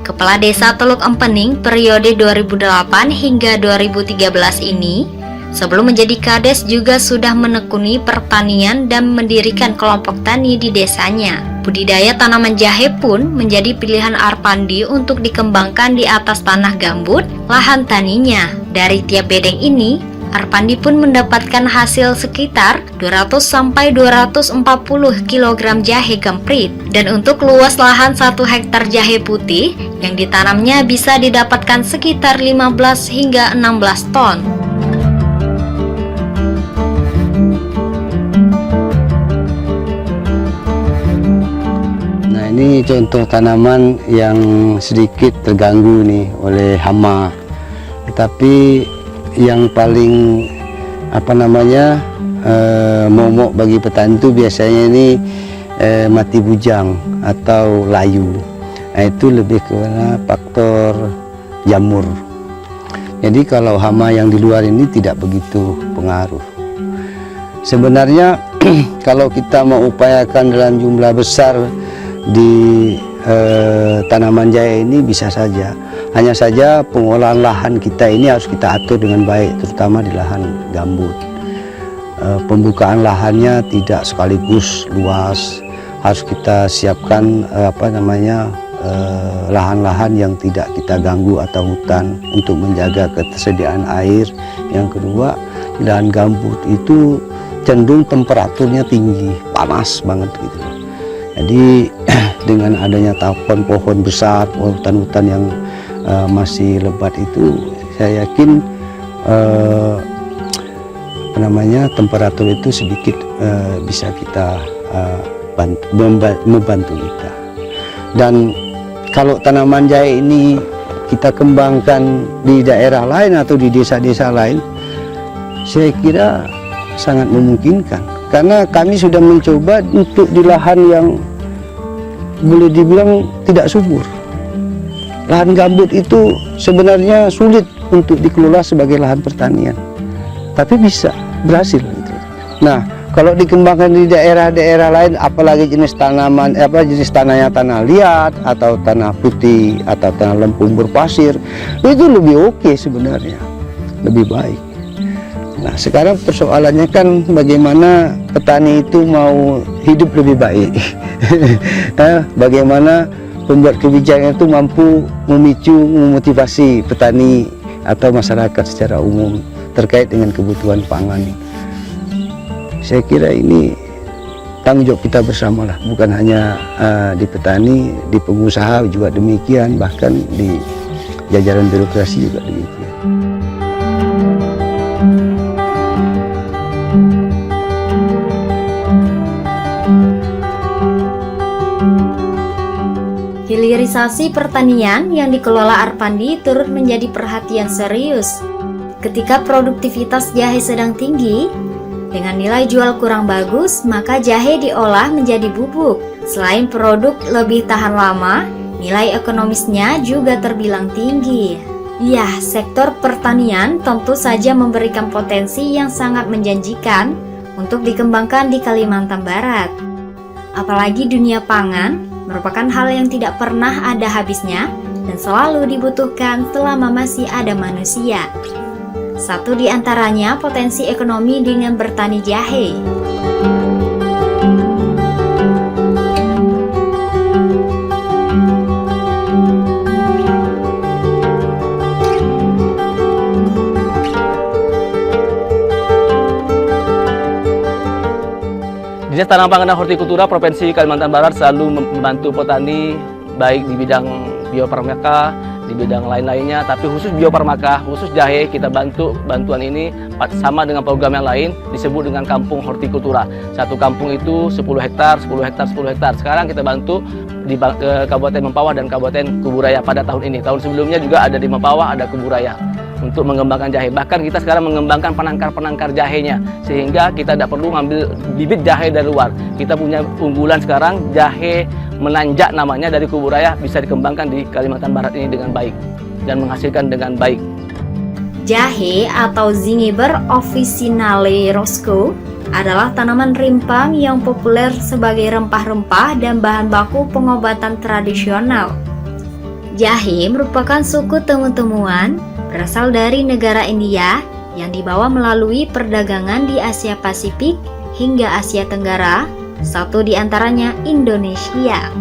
Kepala Desa Teluk Empening periode 2008 hingga 2013 ini, sebelum menjadi Kades juga sudah menekuni pertanian dan mendirikan kelompok tani di desanya. Budidaya tanaman jahe pun menjadi pilihan Arpandi untuk dikembangkan di atas tanah gambut lahan taninya. Dari tiap bedeng ini, Arpandi pun mendapatkan hasil sekitar 200-240 kg jahe gemprit. Dan untuk luas lahan 1 hektar jahe putih yang ditanamnya bisa didapatkan sekitar 15 hingga 16 ton. Nah ini contoh tanaman yang sedikit terganggu nih oleh hama. Tetapi yang paling momok bagi petani itu biasanya ini mati bujang atau layu. Nah, itu lebih ke faktor jamur. Jadi kalau hama yang di luar ini tidak begitu pengaruh. Sebenarnya kalau kita mau upayakan dalam jumlah besar di tanaman jahe ini bisa saja. Hanya saja pengolahan lahan kita ini harus kita atur dengan baik, terutama di lahan gambut. Pembukaan lahannya tidak sekaligus luas, harus kita siapkan lahan-lahan yang tidak kita ganggu atau hutan untuk menjaga ketersediaan air. Yang kedua, di lahan gambut itu cenderung temperaturnya tinggi, panas banget gitu. Jadi dengan adanya pohon besar, hutan-hutan yang masih lebat itu, saya yakin temperatur itu sedikit bisa kita membantu kita. Dan kalau tanaman jahe ini kita kembangkan di daerah lain atau di desa-desa lain, saya kira sangat memungkinkan. Karena kami sudah mencoba untuk di lahan yang boleh dibilang tidak subur. Lahan gambut itu sebenarnya sulit untuk dikelola sebagai lahan pertanian, tapi bisa berhasil. Nah, kalau dikembangkan di daerah-daerah lain, apalagi jenis tanaman, jenis tanahnya tanah liat atau tanah putih atau tanah lempung berpasir, itu lebih oke sebenarnya, lebih baik. Nah, sekarang persoalannya kan bagaimana petani itu mau hidup lebih baik. Bagaimana pembuat kebijakan itu mampu memicu, memotivasi petani atau masyarakat secara umum terkait dengan kebutuhan pangan. Saya kira ini tanggung jawab kita bersama lah, bukan hanya di petani, di pengusaha juga demikian, bahkan di jajaran birokrasi juga demikian. Hilirisasi pertanian yang dikelola Arpandi turut menjadi perhatian serius. Ketika produktivitas jahe sedang tinggi, dengan nilai jual kurang bagus, maka jahe diolah menjadi bubuk. Selain produk lebih tahan lama, nilai ekonomisnya juga terbilang tinggi. Ya, sektor pertanian tentu saja memberikan potensi yang sangat menjanjikan untuk dikembangkan di Kalimantan Barat. Apalagi dunia pangan merupakan hal yang tidak pernah ada habisnya dan selalu dibutuhkan selama masih ada manusia. Satu di antaranya potensi ekonomi dengan bertani jahe. Dinas Tanam Pangan dan Hortikultura Provinsi Kalimantan Barat selalu membantu petani baik di bidang biofarmaka, di bidang lain-lainnya, tapi khusus biofarmaka, khusus jahe kita bantuan ini sama dengan program yang lain disebut dengan kampung hortikultura. Satu kampung itu 10 hektar, 10 hektar, 10 hektar. Sekarang kita bantu di Kabupaten Mempawah dan Kabupaten Kuburaya pada tahun ini. Tahun sebelumnya juga ada di Mempawah, ada Kuburaya untuk mengembangkan jahe. Bahkan kita sekarang mengembangkan penangkar-penangkar jahenya, sehingga kita tidak perlu ngambil bibit jahe dari luar. Kita punya unggulan sekarang, jahe menanjak namanya dari Kuburaya, bisa dikembangkan di Kalimantan Barat ini dengan baik dan menghasilkan dengan baik. Jahe atau Zingiber officinale Roscoe adalah tanaman rimpang yang populer sebagai rempah-rempah dan bahan baku pengobatan tradisional. Jahe merupakan suku temu-temuan berasal dari negara India yang dibawa melalui perdagangan di Asia Pasifik hingga Asia Tenggara, satu di antaranya Indonesia.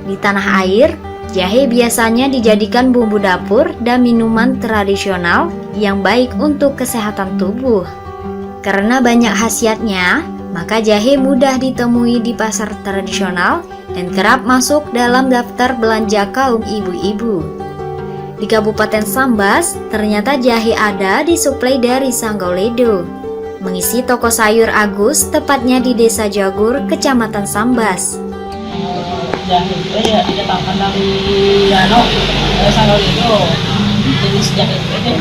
Di tanah air, jahe biasanya dijadikan bumbu dapur dan minuman tradisional yang baik untuk kesehatan tubuh. Karena banyak khasiatnya, maka jahe mudah ditemui di pasar tradisional dan kerap masuk dalam daftar belanja kaum ibu-ibu. Di Kabupaten Sambas, ternyata jahe ada disuplai dari Sanggauledo. Mengisi toko sayur Agus, tepatnya di Desa Jagur, Kecamatan Sambas. Jahe itu ya didatangkan dari Sanggauledo. Jenis jahe itu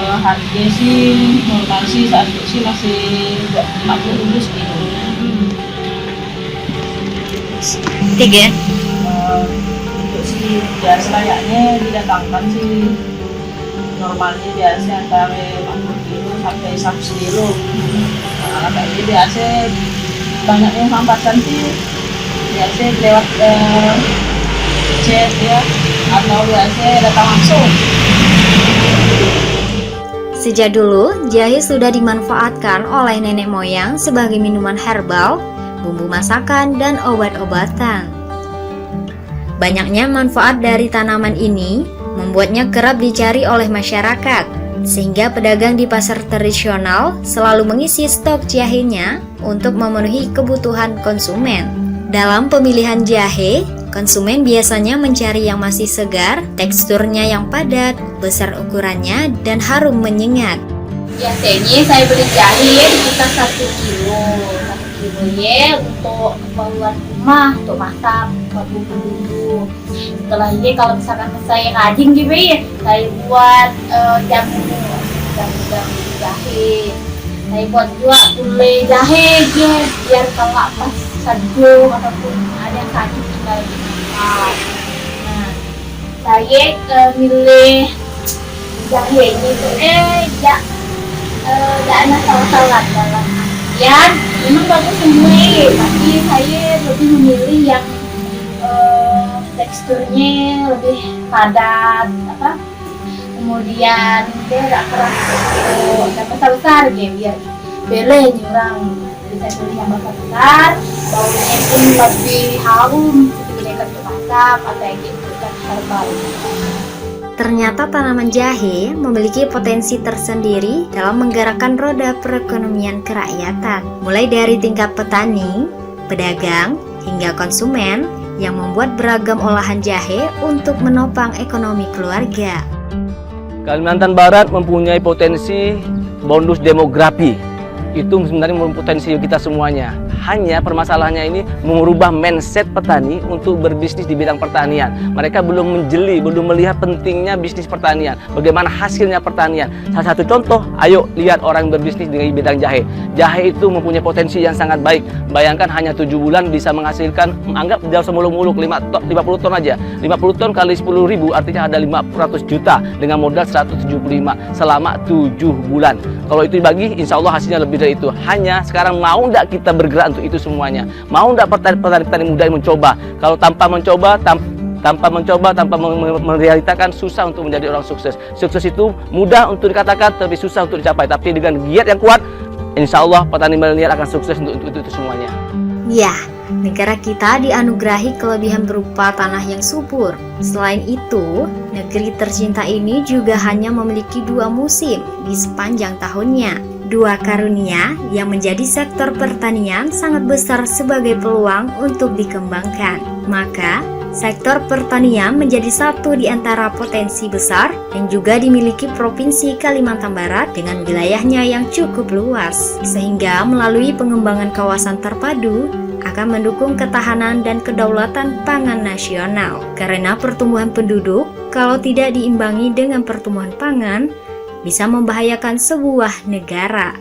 harga sih normal sih saat itu sih masih 40.000 sekilo. Tiga. Untuk sih ya selayaknya didatangkan sih normalnya biasa antara 40 kilo sampai 100 kilo. Nah, tapi biasa banyak yang hambatan sih biasa lewat chat ya atau biasa datang langsung. Sejak dulu, jahe sudah dimanfaatkan oleh nenek moyang sebagai minuman herbal, bumbu masakan, dan obat-obatan. Banyaknya manfaat dari tanaman ini membuatnya kerap dicari oleh masyarakat, sehingga pedagang di pasar tradisional selalu mengisi stok jahenya untuk memenuhi kebutuhan konsumen. Dalam pemilihan jahe, konsumen biasanya mencari yang masih segar, teksturnya yang padat, besar ukurannya, dan harum menyengat. Biasanya saya beli jahe sekitar 1 kilo. 1 kilo ya untuk keperluan rumah, untuk masak, buat bumbu-bumbu. Setelah ini kalau misalkan saya rajin gitu ya, saya buat jamu jahe. Saya buat juga gulai jahe biar kalau pas seduh ataupun ada yang sakit tinggal dimakan. Nah, saya milih jahe ini tuh tidak ada salah-salah dalam artian memang bagus semua, tapi saya lebih memilih yang teksturnya lebih padat, kemudian dia tidak keras dan besar-besar biar bele nyurang. Bisa pilih yang besar, baunya pun lebih harum, digunakan untuk masak atau yang digunakan herbal. Ternyata tanaman jahe memiliki potensi tersendiri dalam menggerakkan roda perekonomian kerakyatan, mulai dari tingkat petani, pedagang, hingga konsumen yang membuat beragam olahan jahe untuk menopang ekonomi keluarga. Kalimantan Barat mempunyai potensi bonus demografi. Itu sebenarnya potensi kita semuanya. Hanya permasalahannya ini merubah mindset petani untuk berbisnis di bidang pertanian. Mereka belum menjeli, belum melihat pentingnya bisnis pertanian, bagaimana hasilnya pertanian. Salah satu contoh, ayo lihat orang berbisnis di bidang jahe. Jahe itu mempunyai potensi yang sangat baik. Bayangkan hanya 7 bulan bisa menghasilkan, anggap jauh semuluk-muluk 50 ton aja. 50 ton kali 10.000 artinya ada 500 juta dengan modal 175 selama 7 bulan. Kalau itu dibagi, insya Allah hasilnya lebih dari itu. Hanya sekarang mau nggak kita bergerak untuk itu semuanya? Mau nggak petani-petani muda yang mencoba? Kalau tanpa mencoba, tanpa merealitakan, susah untuk menjadi orang sukses. Sukses itu mudah untuk dikatakan, tapi susah untuk dicapai. Tapi dengan giat yang kuat, insya Allah petani milenial akan sukses untuk itu semuanya. Ya, negara kita dianugerahi kelebihan berupa tanah yang subur. Selain itu, negeri tercinta ini juga hanya memiliki 2 musim di sepanjang tahunnya. 2 karunia yang menjadi sektor pertanian sangat besar sebagai peluang untuk dikembangkan. Maka, sektor pertanian menjadi satu di antara potensi besar yang juga dimiliki Provinsi Kalimantan Barat dengan wilayahnya yang cukup luas. Sehingga melalui pengembangan kawasan terpadu akan mendukung ketahanan dan kedaulatan pangan nasional. Karena pertumbuhan penduduk kalau tidak diimbangi dengan pertumbuhan pangan bisa membahayakan sebuah negara.